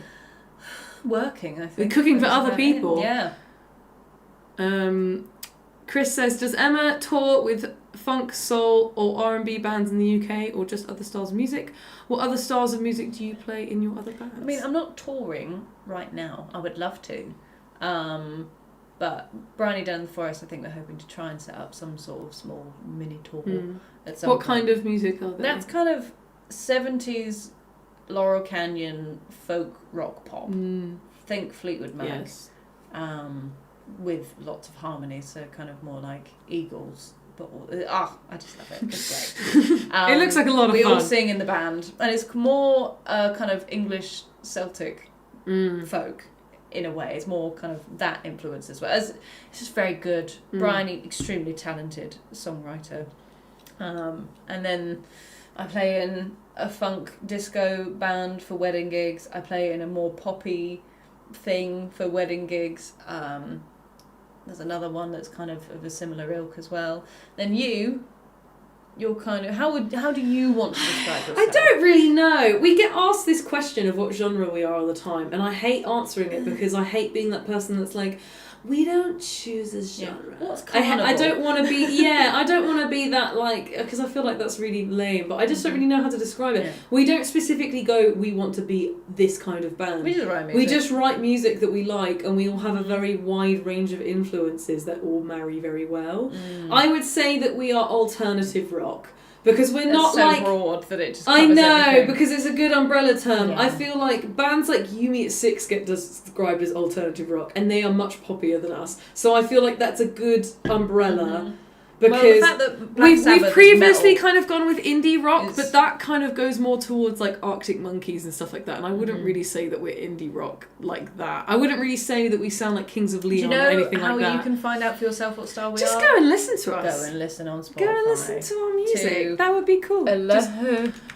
[SPEAKER 2] Working, I think.
[SPEAKER 1] Cooking for
[SPEAKER 2] That's
[SPEAKER 1] other
[SPEAKER 2] about
[SPEAKER 1] people.
[SPEAKER 2] it. Yeah.
[SPEAKER 1] Chris says, does Emma tour with funk, soul or R&B bands in the UK or just other styles of music? What other styles of music do you play in your other bands?
[SPEAKER 2] I mean, I'm not touring right now. I would love to. But Bryony Down the Forest, I think they're hoping to try and set up some sort of small mini tour at some
[SPEAKER 1] What
[SPEAKER 2] point.
[SPEAKER 1] kind of music are they?
[SPEAKER 2] That's kind of 70s Laurel Canyon folk rock pop. Think Fleetwood Mac.
[SPEAKER 1] Yes.
[SPEAKER 2] With lots of harmonies, so kind of more like Eagles. But I just love it. It's great.
[SPEAKER 1] It looks like a lot of
[SPEAKER 2] we
[SPEAKER 1] fun.
[SPEAKER 2] all sing in the band, and it's more kind of English Celtic folk in a way. It's more kind of that influence as well. It's just very good. Bryony, extremely talented songwriter. And then I play in a funk disco band for wedding gigs. I play in a more poppy thing for wedding gigs. There's another one that's kind of a similar ilk as well. Then you're kind of how do you want to describe yourself?
[SPEAKER 1] I don't really know. We get asked this question of what genre we are all the time, and I hate answering it because I hate being that person that's like, we don't choose a genre.
[SPEAKER 2] What's
[SPEAKER 1] I
[SPEAKER 2] carnival?
[SPEAKER 1] don't want to be I don't want to be that, like, because I feel like that's really lame, but I just don't really know how to describe it.
[SPEAKER 2] Yeah.
[SPEAKER 1] We don't specifically go, we want to be this kind of band.
[SPEAKER 2] We just write music.
[SPEAKER 1] We just write music that we like, and we all have a very wide range of influences that all marry very well. I would say that we are alternative rock. Because we're not
[SPEAKER 2] so
[SPEAKER 1] like
[SPEAKER 2] broad that it just
[SPEAKER 1] I
[SPEAKER 2] covers
[SPEAKER 1] know,
[SPEAKER 2] everything.
[SPEAKER 1] because it's a good umbrella term.
[SPEAKER 2] Yeah.
[SPEAKER 1] I feel like bands like You Me at Six get described as alternative rock, and they are much poppier than us. So I feel like that's a good umbrella. Because
[SPEAKER 2] well, the fact that Black Sabbath
[SPEAKER 1] we've previously
[SPEAKER 2] is metal
[SPEAKER 1] kind of gone with indie rock,
[SPEAKER 2] is-
[SPEAKER 1] but that kind of goes more towards like Arctic Monkeys and stuff like that. And I wouldn't really say that we're indie rock like that. I wouldn't really say that we sound like Kings of
[SPEAKER 2] Do you
[SPEAKER 1] Leon
[SPEAKER 2] know
[SPEAKER 1] or anything
[SPEAKER 2] how
[SPEAKER 1] like that.
[SPEAKER 2] you can find out for yourself what style we
[SPEAKER 1] Just
[SPEAKER 2] are?
[SPEAKER 1] go and listen to us.
[SPEAKER 2] Go and listen on Spotify.
[SPEAKER 1] Go and listen to our music.
[SPEAKER 2] To
[SPEAKER 1] That would be cool.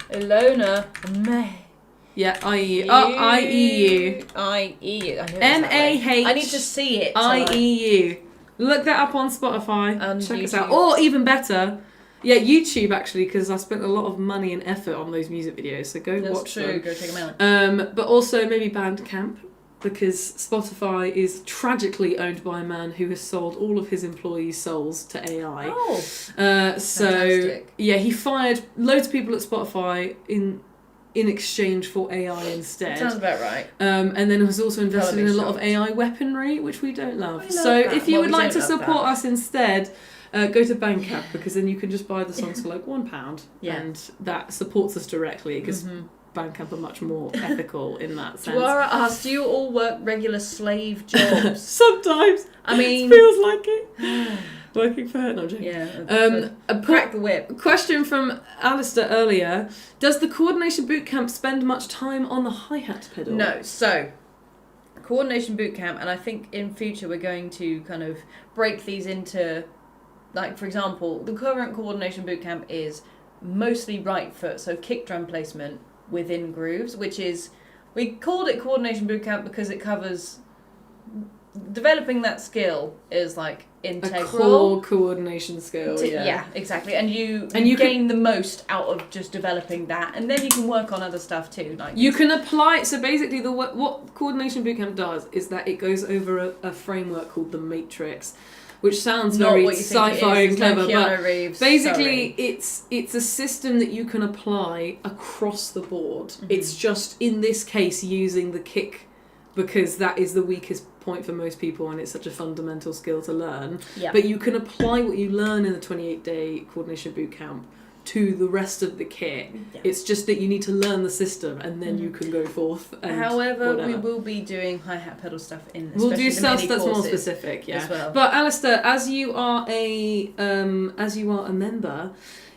[SPEAKER 2] Ilona, May.
[SPEAKER 1] Yeah, IEU. Oh, IEU.
[SPEAKER 2] IEU.
[SPEAKER 1] NAH.
[SPEAKER 2] I need to see it.
[SPEAKER 1] IEU. Look that up on Spotify.
[SPEAKER 2] And
[SPEAKER 1] Check us
[SPEAKER 2] YouTube.
[SPEAKER 1] out. Or even better, yeah, YouTube actually, because I spent a lot of money and effort on those music videos. So go
[SPEAKER 2] That's
[SPEAKER 1] watch
[SPEAKER 2] true.
[SPEAKER 1] them.
[SPEAKER 2] Go check them out.
[SPEAKER 1] But also maybe Bandcamp, because Spotify is tragically owned by a man who has sold all of his employees' souls to AI.
[SPEAKER 2] Oh,
[SPEAKER 1] So
[SPEAKER 2] fantastic.
[SPEAKER 1] yeah, he fired loads of people at Spotify in exchange for AI instead.
[SPEAKER 2] Sounds about right.
[SPEAKER 1] And then has also invested in a lot of
[SPEAKER 2] shocked.
[SPEAKER 1] AI weaponry, which we don't love.
[SPEAKER 2] We love
[SPEAKER 1] So
[SPEAKER 2] that.
[SPEAKER 1] if you
[SPEAKER 2] Well,
[SPEAKER 1] would
[SPEAKER 2] we
[SPEAKER 1] like to
[SPEAKER 2] don't love
[SPEAKER 1] support
[SPEAKER 2] that.
[SPEAKER 1] us instead, go to Bandcamp, because then you can just buy the songs for like £1,
[SPEAKER 2] Yeah.
[SPEAKER 1] and that supports us directly, because Bandcamp are much more ethical in that sense.
[SPEAKER 2] Dwara asked, do you all work regular slave jobs?
[SPEAKER 1] Sometimes
[SPEAKER 2] I mean,
[SPEAKER 1] it feels like it. Working for her, no, I'm joking.
[SPEAKER 2] yeah. Crack the whip.
[SPEAKER 1] Question from Alistair earlier: does the coordination bootcamp spend much time on the hi-hat pedal?
[SPEAKER 2] No, so coordination bootcamp, and I think in future we're going to kind of break these into, like, for example, the current coordination bootcamp is mostly right foot, so kick drum placement within grooves, which is, we called it coordination bootcamp because it covers developing that skill is like integral.
[SPEAKER 1] A core coordination skill,
[SPEAKER 2] Yeah, exactly. And you
[SPEAKER 1] can-
[SPEAKER 2] gain the most out of just developing that, and then you can work on other stuff too. Like
[SPEAKER 1] You can apply. So basically, what Coordination Bootcamp does is that it goes over a framework called the Matrix, which sounds
[SPEAKER 2] not
[SPEAKER 1] very
[SPEAKER 2] what you think
[SPEAKER 1] sci-fi
[SPEAKER 2] it
[SPEAKER 1] and
[SPEAKER 2] is. There's no
[SPEAKER 1] clever,
[SPEAKER 2] Keanu
[SPEAKER 1] but
[SPEAKER 2] Reeves,
[SPEAKER 1] basically,
[SPEAKER 2] sorry.
[SPEAKER 1] it's a system that you can apply across the board.
[SPEAKER 2] Mm-hmm.
[SPEAKER 1] It's just in this case using the kick, because that is the weakest point for most people, and it's such a fundamental skill to learn.
[SPEAKER 2] Yeah.
[SPEAKER 1] But you can apply what you learn in the 28-day coordination bootcamp to the rest of the kit.
[SPEAKER 2] Yeah.
[SPEAKER 1] It's just that you need to learn the system, and then you can go forth. And
[SPEAKER 2] However,
[SPEAKER 1] whatever.
[SPEAKER 2] we will be doing hi-hat pedal stuff in.
[SPEAKER 1] We'll do
[SPEAKER 2] especially the
[SPEAKER 1] stuff
[SPEAKER 2] mini
[SPEAKER 1] that's more
[SPEAKER 2] courses
[SPEAKER 1] specific, yeah.
[SPEAKER 2] as well.
[SPEAKER 1] But Alistair, as you are a member,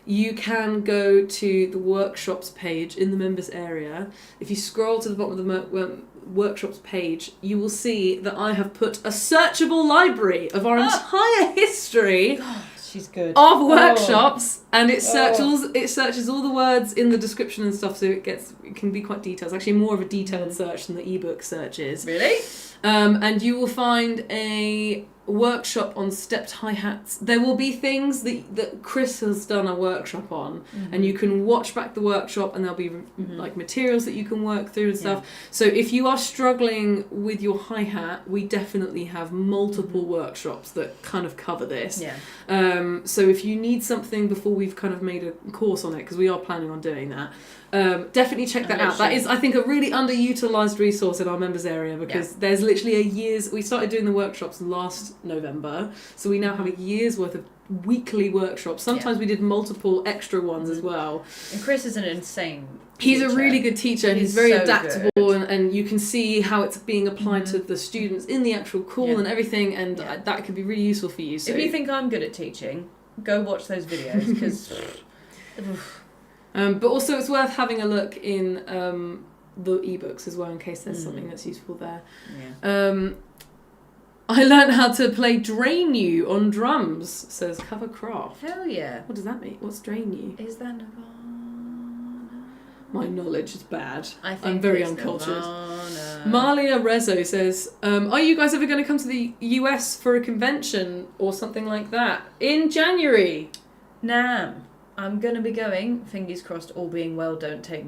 [SPEAKER 1] you can go to the workshops page in the members area. If you scroll to the bottom of the workshops page, you will see that I have put a searchable library of our entire history
[SPEAKER 2] She's good.
[SPEAKER 1] of workshops, and it searches all the words in the description and stuff, so it can be quite detailed. It's actually more of a detailed search than the ebook search is.
[SPEAKER 2] Really?
[SPEAKER 1] And you will find a workshop on stepped hi-hats. There will be things that Chris has done a workshop on, and you can watch back the workshop, and there'll be like materials that you can work through and stuff. So if you are struggling with your hi-hat, we definitely have multiple workshops that kind of cover this.
[SPEAKER 2] Yeah.
[SPEAKER 1] So if you need something before we've kind of made a course on it, because we are planning on doing that, definitely check that out. That is, I think, a really underutilised resource in our members area, because there's literally we started doing the workshops last November, so we now have a year's worth of weekly workshops. Sometimes we did multiple extra ones as well.
[SPEAKER 2] And Chris is an insane
[SPEAKER 1] He's
[SPEAKER 2] teacher.
[SPEAKER 1] a really good teacher, and he's very adaptable, and you can see how it's being applied to the students in the actual call and everything, and that could be really useful for you. So
[SPEAKER 2] if you think I'm good at teaching, go watch those videos, because
[SPEAKER 1] but also it's worth having a look in the ebooks as well, in case there's something that's useful there. I learned how to play Drain You on drums, says Covercraft.
[SPEAKER 2] Hell yeah.
[SPEAKER 1] What does that mean? What's Drain You?
[SPEAKER 2] Is that Nirvana?
[SPEAKER 1] My knowledge is bad.
[SPEAKER 2] I think
[SPEAKER 1] I'm very
[SPEAKER 2] it's
[SPEAKER 1] uncultured.
[SPEAKER 2] Nirvana.
[SPEAKER 1] Malia Rezo says, are you guys ever going to come to the US for a convention or something like that? In January.
[SPEAKER 2] Nam. I'm going to be going, fingers crossed, all being well, don't take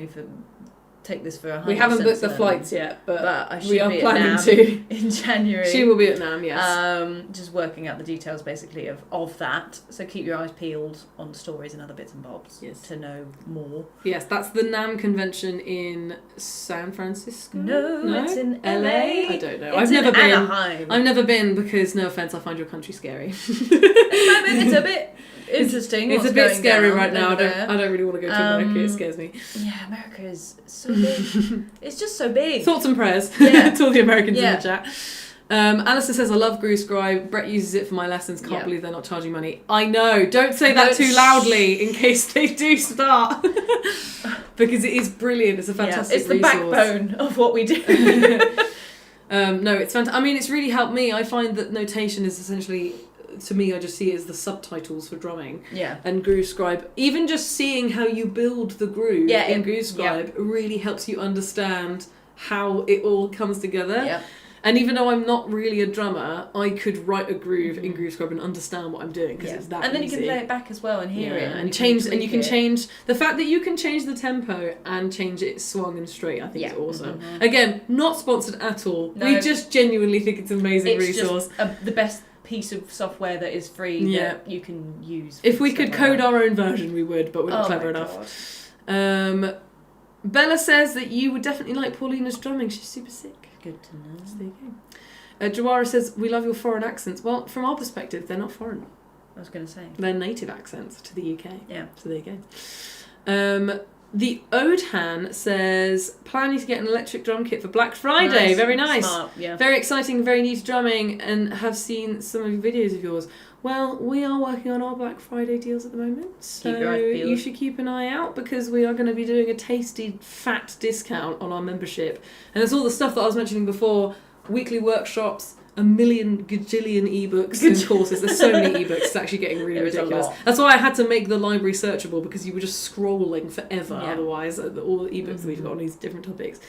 [SPEAKER 2] this for 100%.
[SPEAKER 1] We haven't booked the flights yet, but
[SPEAKER 2] I should
[SPEAKER 1] we are
[SPEAKER 2] be
[SPEAKER 1] planning
[SPEAKER 2] at NAMM
[SPEAKER 1] to.
[SPEAKER 2] in January.
[SPEAKER 1] She will be at NAMM, yes.
[SPEAKER 2] Just working out the details, basically, of that. So keep your eyes peeled on stories and other bits and bobs to know more.
[SPEAKER 1] Yes, that's the NAMM convention in San Francisco.
[SPEAKER 2] No, it's in LA.
[SPEAKER 1] I don't know.
[SPEAKER 2] It's
[SPEAKER 1] I've never been.
[SPEAKER 2] Anaheim.
[SPEAKER 1] I've never been because, no offense, I find your country scary.
[SPEAKER 2] At the moment, it's a bit interesting.
[SPEAKER 1] It's a bit scary right now. I
[SPEAKER 2] There.
[SPEAKER 1] don't really want to go to America. It scares me.
[SPEAKER 2] Yeah, America is so big. It's just so big.
[SPEAKER 1] Thoughts and prayers
[SPEAKER 2] Yeah.
[SPEAKER 1] to all the Americans in the chat. Alistair says, I love GrooveScribe. Brett uses it for my lessons. Can't believe they're not charging money. I know. Don't say that too loudly in case they do start. Because it is brilliant. It's a fantastic resource.
[SPEAKER 2] It's the backbone of what we do.
[SPEAKER 1] No, it's fantastic. I mean, it's really helped me. I find that notation is essentially, to me, I just see it as the subtitles for drumming.
[SPEAKER 2] Yeah.
[SPEAKER 1] And GrooveScribe, even just seeing how you build the groove in GrooveScribe really helps you understand how it all comes together.
[SPEAKER 2] Yeah.
[SPEAKER 1] And even though I'm not really a drummer, I could write a groove in GrooveScribe and understand what I'm doing because it's that
[SPEAKER 2] And then
[SPEAKER 1] easy.
[SPEAKER 2] you can play it back as well and hear it.
[SPEAKER 1] And change, and you can change the fact that you can change the tempo and change it swung and straight. I think is awesome. Again, not sponsored at all. No. We just genuinely think it's an amazing resource.
[SPEAKER 2] Just the best piece of software that is free that you can use.
[SPEAKER 1] If we could code our own version, we would, but we're not clever enough. Bella says that you would definitely like Paulina's drumming. She's super sick.
[SPEAKER 2] Good to know.
[SPEAKER 1] So there you go. Jawara says, we love your foreign accents. Well, from our perspective, they're not foreign.
[SPEAKER 2] I was going to say.
[SPEAKER 1] They're native accents to the UK.
[SPEAKER 2] Yeah.
[SPEAKER 1] So there you go. The Odhan says, planning to get an electric drum kit for Black Friday. Nice. Very nice.
[SPEAKER 2] Smart, yeah.
[SPEAKER 1] Very exciting, very new to drumming, and have seen some of your videos of yours. Well, we are working on our Black Friday deals at the moment, so you should keep an eye out because we are going to be doing a tasty, fat discount on our membership. And there's all the stuff that I was mentioning before, weekly workshops, a million gajillion ebooks and courses. There's so many ebooks, it's actually getting really ridiculous. That's why I had to make the library searchable because you were just scrolling forever otherwise, all the ebooks that we've got on these different topics.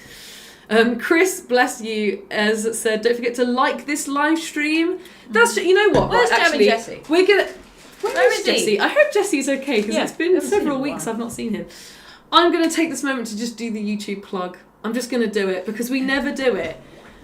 [SPEAKER 1] Chris, bless you, has said, don't forget to like this live stream. That's you know what?
[SPEAKER 2] Where's
[SPEAKER 1] actually,
[SPEAKER 2] Jesse?
[SPEAKER 1] We're gonna.
[SPEAKER 2] Where is
[SPEAKER 1] Jesse? I hope Jesse's okay because it's been several weeks I've not seen him. I'm gonna take this moment to just do the YouTube plug. I'm just gonna do it because we never do it.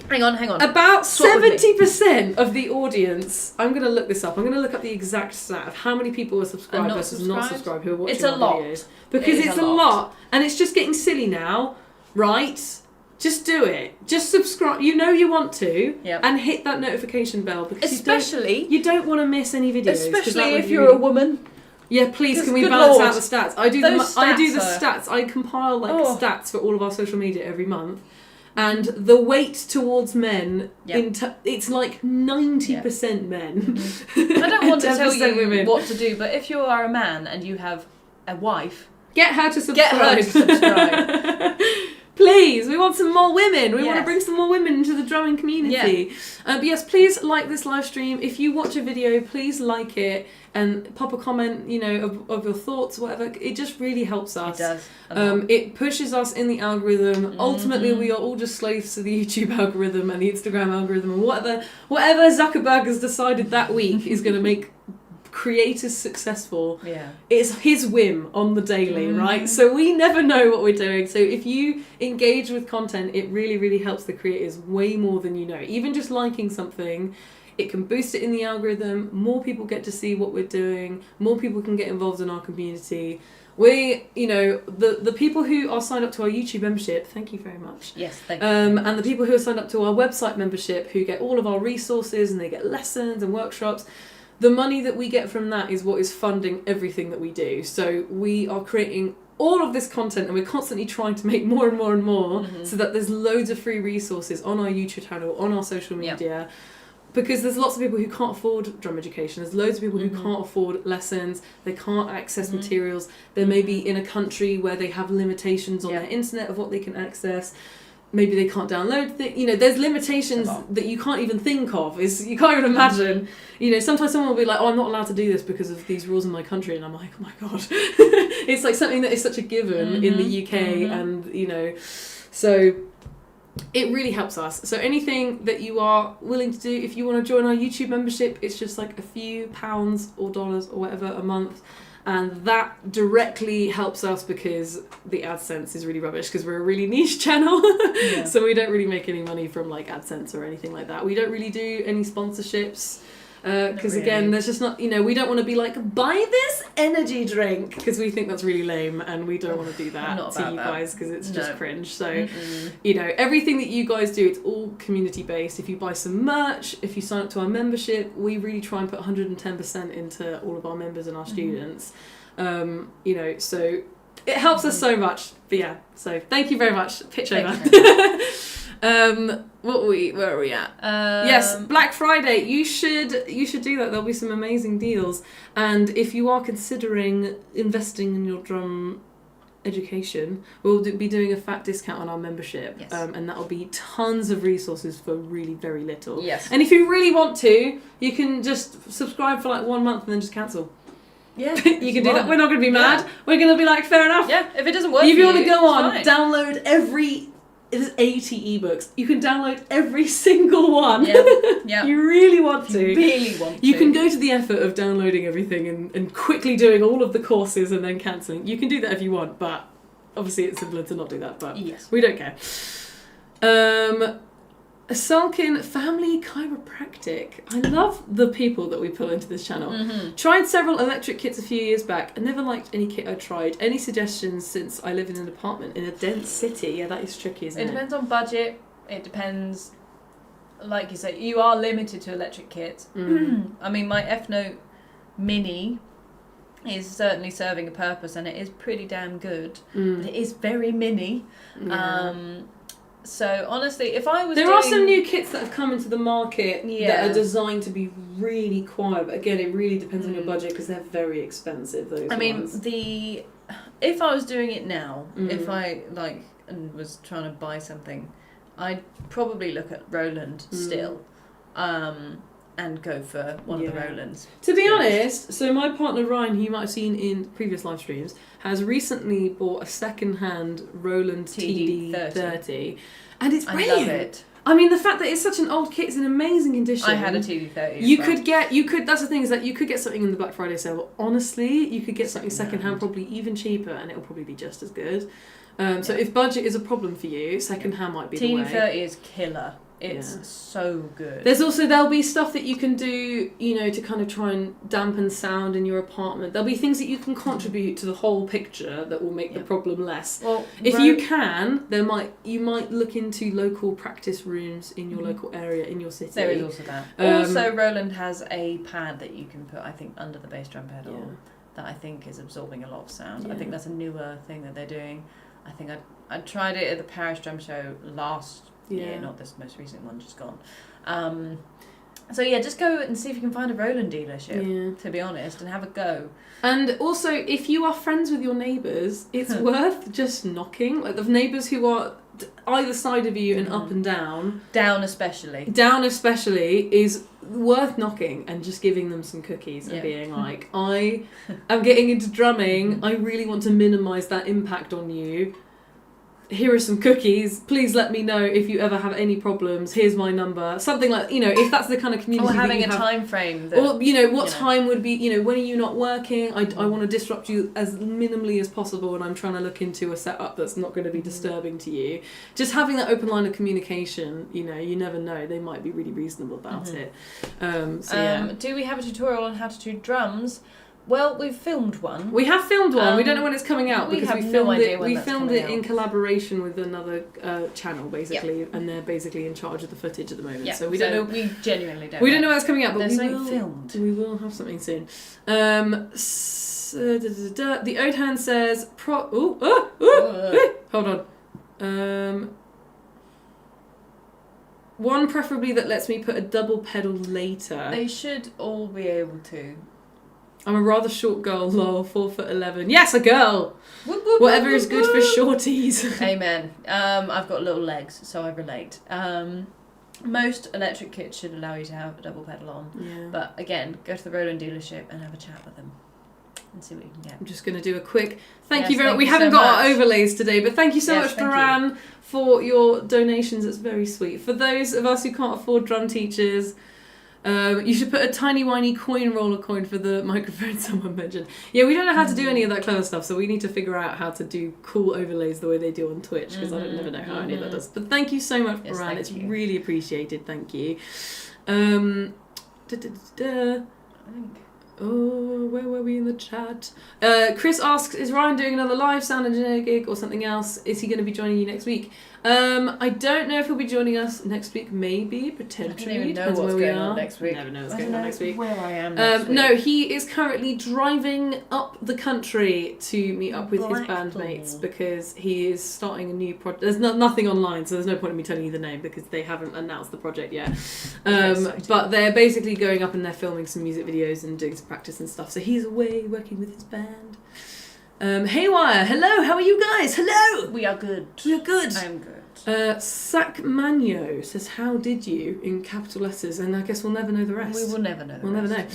[SPEAKER 2] Hang on.
[SPEAKER 1] About 70% of the audience. I'm gonna look this up. I'm gonna look up the exact stat of how many people are subscribed versus not subscribed who are watching our videos. Because it's a lot, and it's just getting silly now, right? Just do it. Just subscribe. You know you want to, and hit that notification bell because you don't want to miss any videos.
[SPEAKER 2] Especially if you're a woman.
[SPEAKER 1] Yeah, please. Can we balance out the stats? I do the stats. I compile stats for all of our social media every month, and the weight towards men it's like 90% men.
[SPEAKER 2] I don't want to tell you what to do, but if you are a man and you have a wife,
[SPEAKER 1] get her to subscribe. Please, we want some more women. We want to bring some more women into the drumming community. But yes, please like this live stream. If you watch a video, please like it and pop a comment, of your thoughts, whatever. It just really helps us.
[SPEAKER 2] It does.
[SPEAKER 1] It pushes us in the algorithm. Ultimately, we are all just slaves to the YouTube algorithm and the Instagram algorithm and whatever Zuckerberg has decided that week is going to make creators successful. It's his whim on the daily, right? So we never know what we're doing. So if you engage with content, it really, really helps the creators way more than you know. Even just liking something, it can boost it in the algorithm. More people get to see what we're doing. More people can get involved in our community. We, the people who are signed up to our YouTube membership, thank you very much.
[SPEAKER 2] Yes, thank you.
[SPEAKER 1] And the people who are signed up to our website membership, who get all of our resources and they get lessons and workshops, the money that we get from that is what is funding everything that we do. So we are creating all of this content and we're constantly trying to make more and more and more so that there's loads of free resources on our YouTube channel, on our social media. Because there's lots of people who can't afford drum education. There's loads of people who can't afford lessons. They can't access materials. They may be in a country where they have limitations on their internet of what they can access. Maybe they can't download there's limitations that you can't even think of. You can't even imagine. Sometimes someone will be like, oh, I'm not allowed to do this because of these rules in my country. And I'm like, oh my God. It's like something that is such a given in the UK. And, so it really helps us. So anything that you are willing to do, if you want to join our YouTube membership, it's just like a few pounds or dollars or whatever a month. And that directly helps us because the AdSense is really rubbish because we're a really niche channel. So we don't really make any money from like AdSense or anything like that. We don't really do any sponsorships because again, there's just not, we don't want to be like, buy this energy drink because we think that's really lame and we don't want to do that to you guys because it's just cringe. So, everything that you guys do, it's all community based. If you buy some merch, if you sign up to our membership, we really try and put 110% into all of our members and our students. So it helps us so much. But yeah, so thank you very much. Pitch over. Where are we at? Yes, Black Friday. You should do that. There'll be some amazing deals. And if you are considering investing in your drum education, we'll be doing a fat discount on our membership.
[SPEAKER 2] Yes.
[SPEAKER 1] And that'll be tons of resources for really very little.
[SPEAKER 2] Yes.
[SPEAKER 1] And if you really want to, you can just subscribe for like 1 month and then just cancel.
[SPEAKER 2] Yeah.
[SPEAKER 1] You can do that. We're not going to be mad.
[SPEAKER 2] Yeah.
[SPEAKER 1] We're going to be like, fair enough.
[SPEAKER 2] Yeah, if it doesn't work
[SPEAKER 1] If you want to
[SPEAKER 2] it's
[SPEAKER 1] go on,
[SPEAKER 2] fine.
[SPEAKER 1] download every... There's 80 ebooks. You can download every single one.
[SPEAKER 2] Yeah.
[SPEAKER 1] You really want to.
[SPEAKER 2] You really want to.
[SPEAKER 1] You can go to the effort of downloading everything and quickly doing all of the courses and then cancelling. You can do that if you want, but obviously it's simpler to not do that, but
[SPEAKER 2] yes.
[SPEAKER 1] we don't care. A Salkin Family Chiropractic. I love the people that we pull into this channel.
[SPEAKER 2] Mm-hmm.
[SPEAKER 1] Tried several electric kits a few years back and never liked any kit I tried. Any suggestions since I live in an apartment in a dense city? Yeah, that is tricky, isn't it?
[SPEAKER 2] It depends on budget. It depends, like you say, you are limited to electric kits. I mean, my F-Note Mini is certainly serving a purpose and it is pretty damn good. But it is very mini.
[SPEAKER 1] Yeah.
[SPEAKER 2] So honestly, if I was
[SPEAKER 1] There are some new kits that have come into the market
[SPEAKER 2] Yeah.
[SPEAKER 1] that are designed to be really quiet, but again, it really depends on your budget because they're very expensive, those
[SPEAKER 2] I mean,
[SPEAKER 1] ones.
[SPEAKER 2] if I was doing it now, if I and was trying to buy something, I'd probably look at Roland still, and go for one of the Rolands.
[SPEAKER 1] To be honest, so my partner Ryan, who you might have seen in previous live streams, has recently bought a second-hand Roland TD30, and it's brilliant.
[SPEAKER 2] I love it.
[SPEAKER 1] I mean, the fact that it's such an old kit is in amazing condition.
[SPEAKER 2] I had a TD30.
[SPEAKER 1] You could. That's the thing, is that you could get something in the Black Friday sale. Honestly, you could get something second-hand, probably even cheaper, and it'll probably be just as good. So if budget is a problem for you, second-hand might be the way.
[SPEAKER 2] TD30 is killer. It's so good.
[SPEAKER 1] There'll be stuff that you can do, to kind of try and dampen sound in your apartment. There'll be things that you can contribute to the whole picture that will make the problem less.
[SPEAKER 2] Well,
[SPEAKER 1] if you can, you might look into local practice rooms in your local area, in your city.
[SPEAKER 2] There is also that. Also, Roland has a pad that you can put, I think, under the bass drum pedal that I think is absorbing a lot of sound. I think that's a newer thing that they're doing. I think I tried it at the Paris Drum Show last year, not this most recent one, just gone. So just go and see if you can find a Roland dealership, to be honest, and have a go. And
[SPEAKER 1] also, if you are friends with your neighbours, it's worth just knocking. Like the neighbours who are either side of you and up and down.
[SPEAKER 2] Down especially
[SPEAKER 1] is worth knocking and just giving them some cookies and being like, I am getting into drumming, I really want to minimise that impact on you. Here are some cookies. Please let me know if you ever have any problems. Here's my number. Something like, if that's the kind of community.
[SPEAKER 2] Or having a time frame.
[SPEAKER 1] Or, what time would be, when are you not working? I want to disrupt you as minimally as possible, and I'm trying to look into a setup that's not going to be disturbing to you. Just having that open line of communication, you never know. They might be really reasonable about it.
[SPEAKER 2] Do we have a tutorial on how to do drums? Well, we've filmed one.
[SPEAKER 1] We have filmed one. We don't know when it's coming out because we filmed it.
[SPEAKER 2] We
[SPEAKER 1] filmed it in collaboration with another channel, basically, and they're basically in charge of the footage at the moment. So we don't know.
[SPEAKER 2] We genuinely don't.
[SPEAKER 1] We don't know when it's coming out, but
[SPEAKER 2] we will. Filmed.
[SPEAKER 1] We will have something soon. The Odhan says. Hold on. One preferably that lets me put a double pedal later.
[SPEAKER 2] They should all be able to.
[SPEAKER 1] I'm a rather short girl, lol, 4'11". Yes, a girl! Whatever is good for shorties.
[SPEAKER 2] Amen. I've got little legs, so I relate. Most electric kits should allow you to have a double pedal on. Yeah. But again, go to the Roland dealership and have a chat with them and see what you can get.
[SPEAKER 1] I'm just going to do a quick thank you very much. We haven't got our overlays today, but thank you so much, Baran, for your donations. It's very sweet. For those of us who can't afford drum teachers, you should put a tiny whiny coin roller coin for the microphone someone mentioned. Yeah, we don't know how to do any of that clever stuff, so we need to figure out how to do cool overlays the way they do on Twitch, because I don't never know how any of that does. But thank you so much, Baran. It's really appreciated. Thank you. Oh, where were we in the chat? Chris asks, is Ryan doing another live sound engineer gig or something else? Is he going to be joining you next week? I don't know if he'll be joining us next week. Maybe, potentially.
[SPEAKER 2] I don't even know
[SPEAKER 1] Depends
[SPEAKER 2] what's
[SPEAKER 1] where we
[SPEAKER 2] going
[SPEAKER 1] are.
[SPEAKER 2] on next week.
[SPEAKER 1] Never know what's
[SPEAKER 2] I
[SPEAKER 1] going
[SPEAKER 2] don't
[SPEAKER 1] on
[SPEAKER 2] know
[SPEAKER 1] next week.
[SPEAKER 2] where I am next week.
[SPEAKER 1] No, he is currently driving up the country to meet up with his
[SPEAKER 2] Blackpool.
[SPEAKER 1] bandmates because he is starting a new project. There's nothing online, so there's no point in me telling you the name because they haven't announced the project yet. But they're basically going up and they're filming some music videos and doing some practice and stuff. So he's away working with his band. Haywire, hello, how are you guys? Hello!
[SPEAKER 2] We are good.
[SPEAKER 1] We are good.
[SPEAKER 2] I'm good.
[SPEAKER 1] Sac Manio says, how did you, in capital letters, and I guess we'll never know the rest.
[SPEAKER 2] We will never know.
[SPEAKER 1] We'll never know.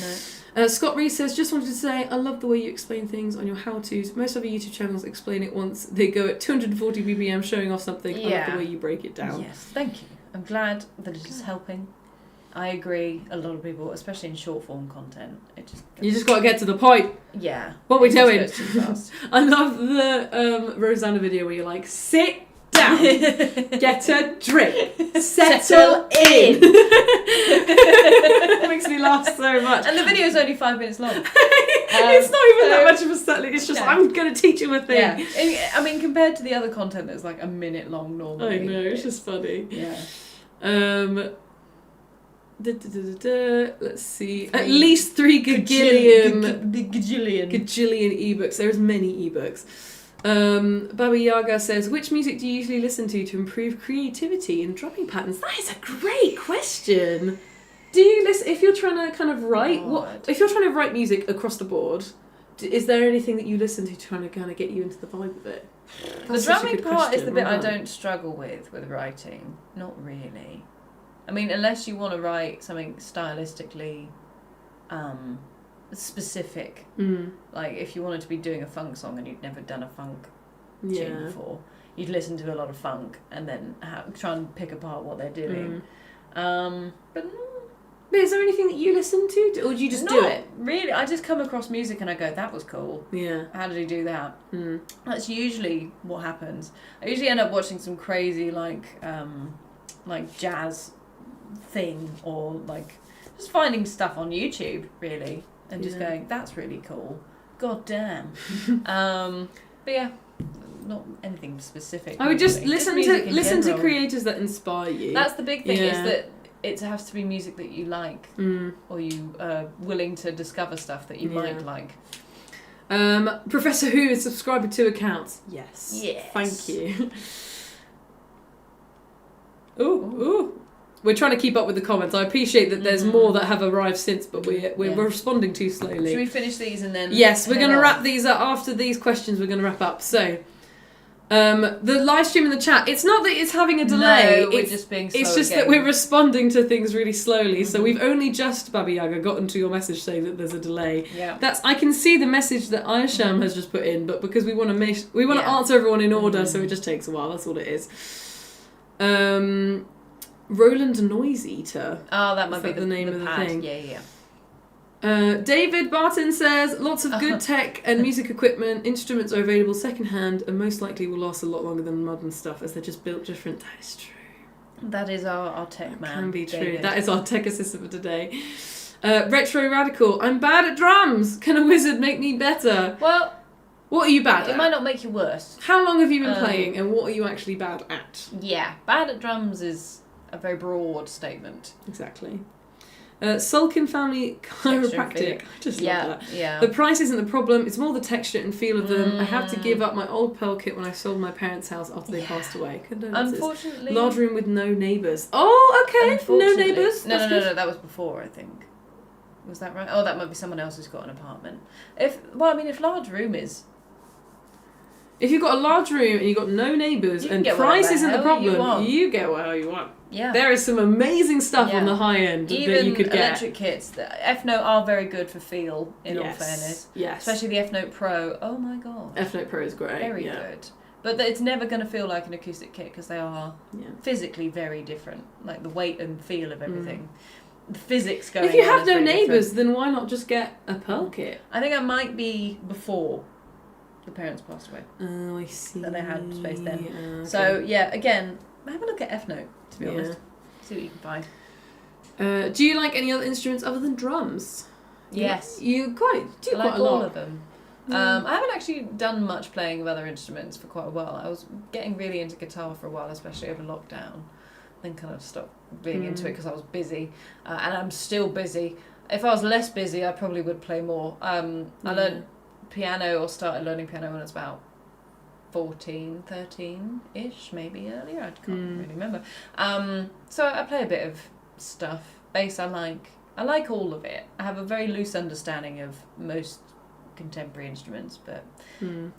[SPEAKER 2] No.
[SPEAKER 1] Scott Reese says, just wanted to say, I love the way you explain things on your how-tos. Most other YouTube channels explain it once they go at 240 BPM showing off something. I love the way you break it down.
[SPEAKER 2] Yes, thank you. I'm glad that it is helping. I agree. A lot of people, especially in short form content,
[SPEAKER 1] You just got to get to the point.
[SPEAKER 2] Yeah.
[SPEAKER 1] What we doing?
[SPEAKER 2] Goes too fast.
[SPEAKER 1] I love the Rosanna video where you're like, sit down, get a drink, settle in. It makes me laugh so much.
[SPEAKER 2] And the video is only 5 minutes long.
[SPEAKER 1] It's not even that much of a settling. It's just, I'm going to teach him a thing.
[SPEAKER 2] Yeah. I mean, compared to the other content that's like a minute long normally.
[SPEAKER 1] I know, it's just funny.
[SPEAKER 2] Yeah.
[SPEAKER 1] Let's see. At least 3 gajillion ebooks. There's many ebooks. Baba Yaga says, which music do you usually listen to improve creativity and drumming patterns? That is a great question. Do you listen, if you're trying to kind of write, if you're trying to write music across the board, is there anything that you listen to trying to kind of get you into the vibe of it?
[SPEAKER 2] The drumming part is the bit I don't struggle with writing. Not really. I mean, unless you want to write something stylistically specific. Like if you wanted to be doing a funk song and you'd never done a funk tune before, you'd listen to a lot of funk and then try and pick apart what they're doing.
[SPEAKER 1] But is there anything that you listen to, or do you just do it?
[SPEAKER 2] Really, I just come across music and I go, that was cool.
[SPEAKER 1] Yeah.
[SPEAKER 2] How did he do that? That's usually what happens. I usually end up watching some crazy like jazz thing, or like just finding stuff on YouTube really and just going, that's really cool. God damn. But yeah, not anything specific.
[SPEAKER 1] I would just
[SPEAKER 2] really.
[SPEAKER 1] listen to creators that inspire you.
[SPEAKER 2] That's the big thing, is that it has to be music that you like, or you are willing to discover stuff that you might like.
[SPEAKER 1] Professor Who is subscribed to 2 accounts. Yes. Thank you. Ooh. We're trying to keep up with the comments. I appreciate that there's more that have arrived since, but we're responding too slowly.
[SPEAKER 2] Should we finish these and then...
[SPEAKER 1] Yes, we're going to wrap these up. After these questions, we're going to wrap up. So, the live stream in the chat, it's not that it's having a delay.
[SPEAKER 2] No, we're just being slow.
[SPEAKER 1] It's just that we're responding to things really slowly. So we've only just, Baba Yaga, gotten to your message saying that there's a delay.
[SPEAKER 2] Yeah.
[SPEAKER 1] I can see the message that Ayasham has just put in, but because we want to answer everyone in order, so it just takes a while. That's all it is. Roland Noise Eater.
[SPEAKER 2] Oh, that might be
[SPEAKER 1] the name of the thing.
[SPEAKER 2] Yeah.
[SPEAKER 1] David Barton says, lots of good tech and music equipment. Instruments are available secondhand and most likely will last a lot longer than modern stuff as they're just built different. That is true.
[SPEAKER 2] That is our tech man.
[SPEAKER 1] Can be true.
[SPEAKER 2] David.
[SPEAKER 1] That is our tech assistant for today. Retro Radical. I'm bad at drums. Can a wizard make me better?
[SPEAKER 2] Well,
[SPEAKER 1] what are you bad at?
[SPEAKER 2] It might not make you worse.
[SPEAKER 1] How long have you been playing and what are you actually bad at?
[SPEAKER 2] Yeah, bad at drums is a very broad statement.
[SPEAKER 1] Exactly. Sulkin Family Chiropractic. I just love that.
[SPEAKER 2] Yeah.
[SPEAKER 1] The price isn't the problem, it's more the texture and feel of them. I had to give up my old Pearl kit when I sold my parents' house after they passed away. Condolences.
[SPEAKER 2] Unfortunately.
[SPEAKER 1] Large room with no neighbours. Oh, okay. No neighbours.
[SPEAKER 2] No, that was before, I think. Was that right? Oh, that might be someone else who's got an apartment. If large room is...
[SPEAKER 1] If you've got a large room and you've got no neighbours and price isn't the problem, you get what you want.
[SPEAKER 2] Yeah.
[SPEAKER 1] There is some amazing stuff on the high end that you could get.
[SPEAKER 2] Even electric kits. The F-Note are very good for feel, in all fairness.
[SPEAKER 1] Yes.
[SPEAKER 2] Especially the F-Note Pro. Oh my god.
[SPEAKER 1] F-Note Pro is great.
[SPEAKER 2] Very good. But it's never going to feel like an acoustic kit because they are physically very different. Like the weight and feel of everything. The physics going on.
[SPEAKER 1] If you have no
[SPEAKER 2] neighbours,
[SPEAKER 1] then why not just get a Pearl kit?
[SPEAKER 2] I think that might be before the parents passed away.
[SPEAKER 1] Oh, I see.
[SPEAKER 2] That they had space then.
[SPEAKER 1] Okay.
[SPEAKER 2] So, yeah, again, have a look at F-Note, to be honest. See what you can find.
[SPEAKER 1] Do you like any other instruments other than drums?
[SPEAKER 2] Yes.
[SPEAKER 1] You do
[SPEAKER 2] I like
[SPEAKER 1] quite a lot.
[SPEAKER 2] all of them. I haven't actually done much playing of other instruments for quite a while. I was getting really into guitar for a while, especially over lockdown. Then kind of stopped being into it because I was busy, and I'm still busy. If I was less busy, I probably would play more. I learned piano, or started learning piano when I was about 14, 13-ish, maybe earlier. I can't really remember. So I play a bit of stuff. Bass, I like all of it. I have a very loose understanding of most contemporary instruments, but I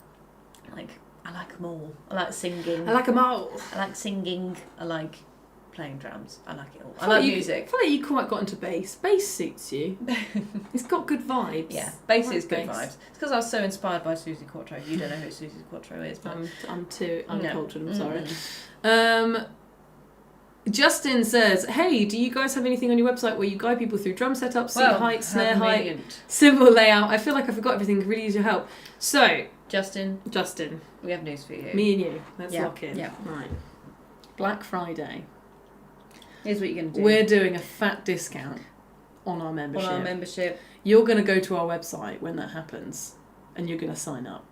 [SPEAKER 2] like them all. I like singing.
[SPEAKER 1] I like them all.
[SPEAKER 2] I like singing. I like playing drums. I like it all. I like music.
[SPEAKER 1] I feel like you quite got into bass. Bass suits you. It's got good vibes.
[SPEAKER 2] Yeah, bass is good vibes. It's because I was so inspired by Susie Quattro. You don't know who Susie Quattro is, but
[SPEAKER 1] I'm too uncultured. I'm sorry. Justin says, "Hey, do you guys have anything on your website where you guide people through drum setup, seat height, snare height, cymbal layout? I feel like I forgot everything. Could really use your help." So, Justin,
[SPEAKER 2] we have news for you.
[SPEAKER 1] Me and you. Let's lock in.
[SPEAKER 2] Yeah.
[SPEAKER 1] Right. Black Friday.
[SPEAKER 2] Here's what you're going to do.
[SPEAKER 1] We're doing a fat discount on our membership. You're going to go to our website when that happens, and you're going to sign up.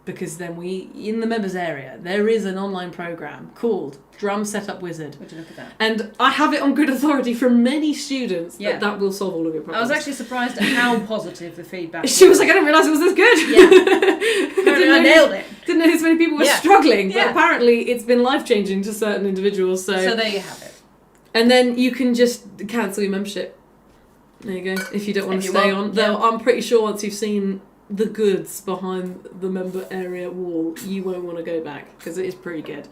[SPEAKER 1] Because then in the members area, there is an online program called Drum Setup Wizard.
[SPEAKER 2] Would you look at that?
[SPEAKER 1] And I have it on good authority from many students that will solve all of your problems.
[SPEAKER 2] I was actually surprised at how positive the feedback was.
[SPEAKER 1] She was like, I didn't realise it was this good.
[SPEAKER 2] Yeah. I nailed it.
[SPEAKER 1] Didn't know this many people were struggling, but apparently it's been life-changing to certain individuals. So
[SPEAKER 2] there you have it.
[SPEAKER 1] And then you can just cancel your membership. There you go. If you don't want to stay on. Though I'm pretty sure once you've seen the goods behind the member area wall, you won't want to go back because it is pretty good.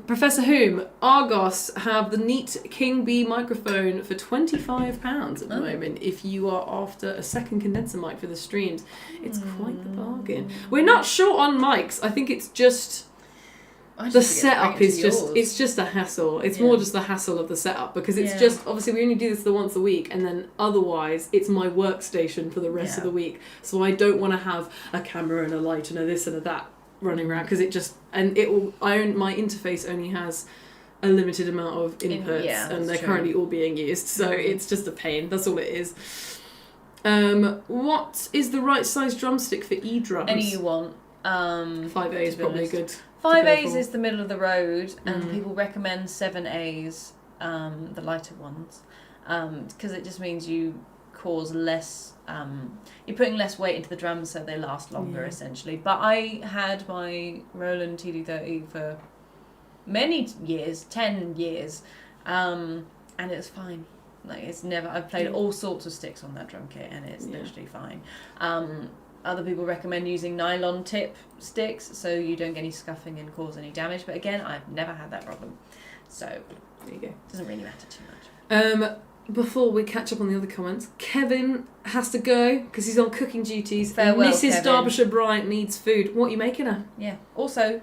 [SPEAKER 1] Professor Hume, Argos have the neat King Bee microphone for £25 at the moment. If you are after a second condenser mic for the streams, it's quite the bargain. We're not short on mics. I think it's just the setup is just a hassle. It's more just the hassle of the setup because it's just, obviously we only do this once a week, and then otherwise it's my workstation for the rest of the week. So I don't want to have a camera and a light and a this and a that running around because my interface only has a limited amount of inputs and they're currently all being used. So it's just a pain. That's all it is. What is the right size drumstick for E-drums?
[SPEAKER 2] Any you want.
[SPEAKER 1] 5A is probably good.
[SPEAKER 2] 5As is the middle of the road, and people recommend 7As, the lighter ones, because it just means you cause less. You're putting less weight into the drums, so they last longer, essentially. But I had my Roland TD30 for many years, 10 years, and it was fine. Like I've played all sorts of sticks on that drum kit, and it's literally fine. Other people recommend using nylon tip sticks so you don't get any scuffing and cause any damage. But again, I've never had that problem. So
[SPEAKER 1] there you go.
[SPEAKER 2] Doesn't really matter too much.
[SPEAKER 1] Before we catch up on the other comments, Kevin has to go because he's on cooking duties.
[SPEAKER 2] Farewell,
[SPEAKER 1] Mrs.
[SPEAKER 2] Kevin.
[SPEAKER 1] Derbyshire Bryant needs food. What are you making her?
[SPEAKER 2] Yeah. Also,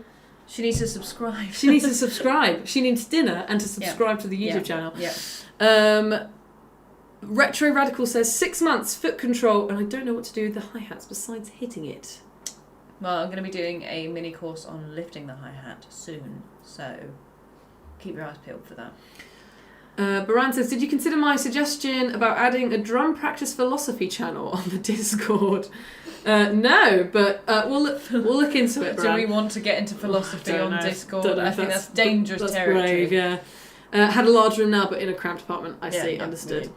[SPEAKER 2] she needs to subscribe.
[SPEAKER 1] She needs to subscribe. She needs dinner and to subscribe to the YouTube channel.
[SPEAKER 2] Yeah.
[SPEAKER 1] Retro Radical says 6 months foot control, and I don't know what to do with the hi-hats besides hitting it.
[SPEAKER 2] Well, I'm going to be doing a mini course on lifting the hi-hat soon, so keep your eyes peeled for that.
[SPEAKER 1] Baran says, did you consider my suggestion about adding a drum practice philosophy channel on the Discord? No, but we'll look into it, Baran.
[SPEAKER 2] Do we want to get into philosophy on Discord?
[SPEAKER 1] I
[SPEAKER 2] think that's dangerous territory.
[SPEAKER 1] Brave, yeah. Had a large room now, but in a cramped apartment. I see, understood.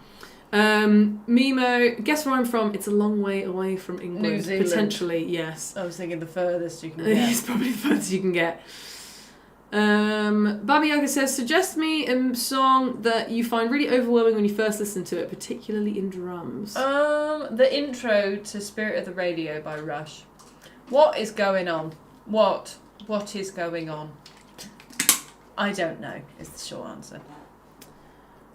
[SPEAKER 1] Mimo, guess where I'm from? It's a long way away from England.
[SPEAKER 2] New Zealand.
[SPEAKER 1] Potentially, yes.
[SPEAKER 2] I was thinking the furthest you can get.
[SPEAKER 1] It's probably the furthest you can get. Baba Yaga says, suggest me a song that you find really overwhelming when you first listen to it, particularly in drums.
[SPEAKER 2] The intro to Spirit of the Radio by Rush. What is going on? What is going on? I don't know, is the short answer.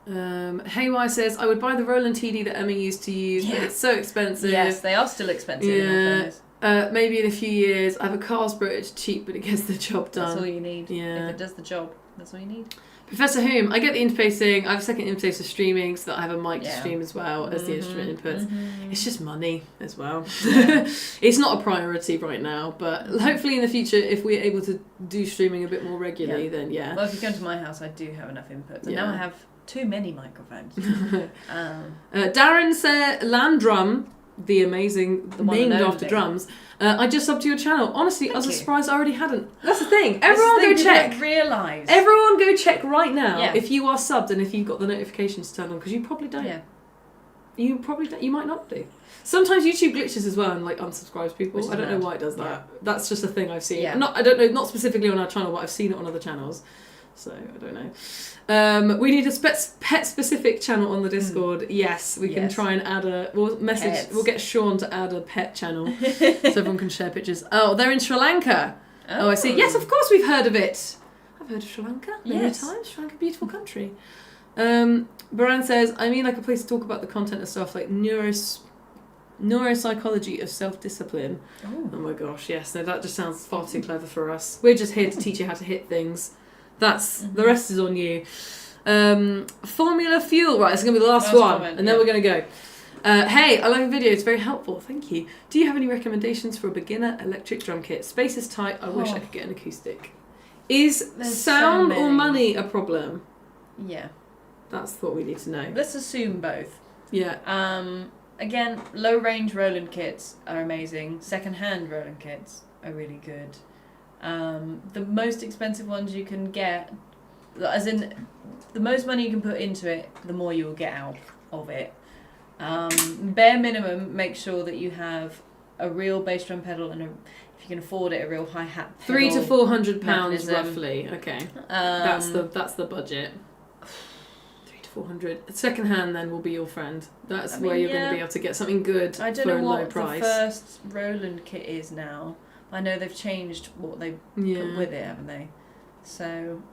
[SPEAKER 1] Haywire says, I would buy the Roland TD that Emma used to use, but it's so expensive.
[SPEAKER 2] Yes, they are still expensive.
[SPEAKER 1] Maybe in a few years. I have a Carlsberg. It's cheap, but it gets the job done.
[SPEAKER 2] That's all you need.
[SPEAKER 1] Yeah.
[SPEAKER 2] If it does the job, that's all you need.
[SPEAKER 1] Professor Whom, I get the interfacing. I have a second interface for streaming, so that I have a mic to stream as well as the instrument inputs. It's just money as well.
[SPEAKER 2] Yeah.
[SPEAKER 1] It's not a priority right now, but hopefully in the future, if we're able to do streaming a bit more regularly, then yeah.
[SPEAKER 2] Well, if you come to my house, I do have enough inputs. And now I have too many microphones.
[SPEAKER 1] Darren said Landrum, the amazing, named after drums. I just subbed to your channel. Honestly, I was surprised I already hadn't. That's the thing. Everyone go check.
[SPEAKER 2] Realise.
[SPEAKER 1] Everyone go check right now if you are subbed and if you've got the notifications turned on, because you probably don't.
[SPEAKER 2] Yeah.
[SPEAKER 1] You probably don't. You might not do. Sometimes YouTube glitches as well and like unsubscribes people. I don't know why it does that. Yeah. That's just a thing I've seen.
[SPEAKER 2] Yeah.
[SPEAKER 1] I don't know, not specifically on our channel, but I've seen it on other channels. So I don't know. We need a pet specific channel on the Discord. Yes, we can try and add we'll message. Pets. We'll get Sean to add a pet channel so everyone can share pictures. Oh, they're in Sri Lanka. Oh, I see. Yes, of course we've heard of it. I've heard of Sri Lanka many times. Sri Lanka, beautiful country. Baran says, I mean like a place to talk about the content of stuff like neuropsychology of self-discipline. Oh my gosh, yes. No, that just sounds far too clever for us. We're just here to teach you how to hit things. That's the rest is on you. Formula Fuel, right? It's gonna be the last one, comment, and then we're gonna go. Hey, I like the video. It's very helpful. Thank you. Do you have any recommendations for a beginner electric drum kit? Space is tight. I wish I could get an acoustic. Is sound or money a problem?
[SPEAKER 2] Yeah,
[SPEAKER 1] that's what we need to know.
[SPEAKER 2] Let's assume both.
[SPEAKER 1] Yeah.
[SPEAKER 2] Again, low range Roland kits are amazing. Second hand Roland kits are really good. The most expensive ones you can get, as in the most money you can put into it, the more you will get out of it. Bare minimum, make sure that you have a real bass drum pedal and if you can afford it, a real hi hat pedal.
[SPEAKER 1] £300 to £400 roughly. Okay, that's the budget. 300 to 400. Second hand then will be your friend. That's where you're going to be able to get something good for a low price.
[SPEAKER 2] I don't know what the first Roland kit is now. I know they've changed what they put with it, haven't they? So,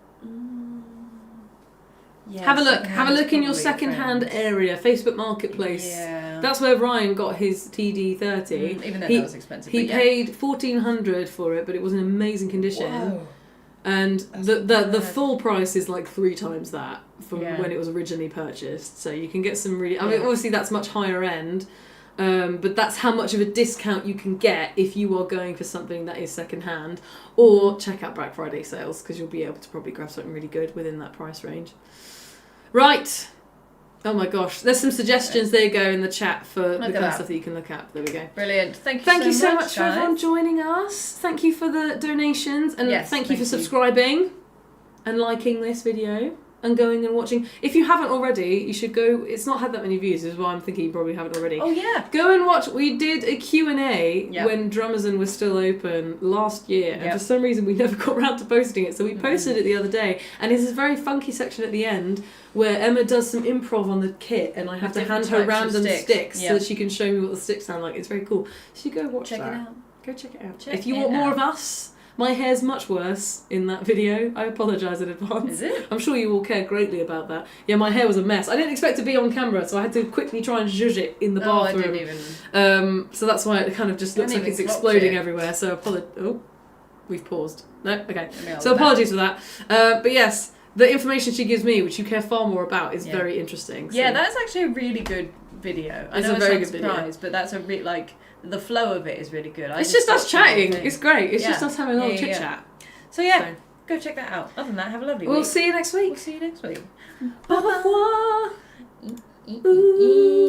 [SPEAKER 1] have a look. Have a look in your second-hand area, Facebook Marketplace. Yeah, that's where Ryan got his TD30.
[SPEAKER 2] Even though that was expensive.
[SPEAKER 1] He paid $1,400 for it, but it was in amazing condition. Whoa. And the full price is like 3 times that from when it was originally purchased. So you can get some really. I mean, obviously that's much higher end. But that's how much of a discount you can get if you are going for something that is second hand, or check out Black Friday sales because you'll be able to probably grab something really good within that price range. Right. Oh my gosh, there's some suggestions. There you go in the chat for the kind of stuff that you can look at. There we go.
[SPEAKER 2] Brilliant. Thank you so much
[SPEAKER 1] for everyone joining us. Thank you for the donations and thank you for subscribing and liking this video. And going and watching. If you haven't already, you should go. It's not had that many views, is why I'm thinking you probably haven't already.
[SPEAKER 2] Oh yeah.
[SPEAKER 1] Go and watch. We did a Q&A when Drummerson was still open last year, and for some reason we never got around to posting it. So we posted it the other day, and it's this very funky section at the end where Emma does some improv on the kit, and I have to hand her random sticks so that she can show me what the sticks sound like. It's very cool. So you go watch that.
[SPEAKER 2] Check it out.
[SPEAKER 1] Go check it out. If you want more of us. My hair's much worse in that video. I apologise in advance.
[SPEAKER 2] Is it?
[SPEAKER 1] I'm sure you will care greatly about that. Yeah, my hair was a mess. I didn't expect to be on camera, so I had to quickly try and zhuzh it in the bathroom.
[SPEAKER 2] I didn't even.
[SPEAKER 1] So that's why it kind of just looks like it's exploding everywhere. So we've paused. No? Okay. So apologies for that. But yes, the information she gives me, which you care far more about, is very interesting. So.
[SPEAKER 2] Yeah, that's actually a really good video.
[SPEAKER 1] It's a very good video.
[SPEAKER 2] But that's a bit like... The flow of it is really good.
[SPEAKER 1] It's just us chatting. It's great. It's just us having a little chit chat.
[SPEAKER 2] So go check that out. Other than that, have a lovely week.
[SPEAKER 1] We'll see you next week.
[SPEAKER 2] We'll see you next week.
[SPEAKER 1] Au revoir.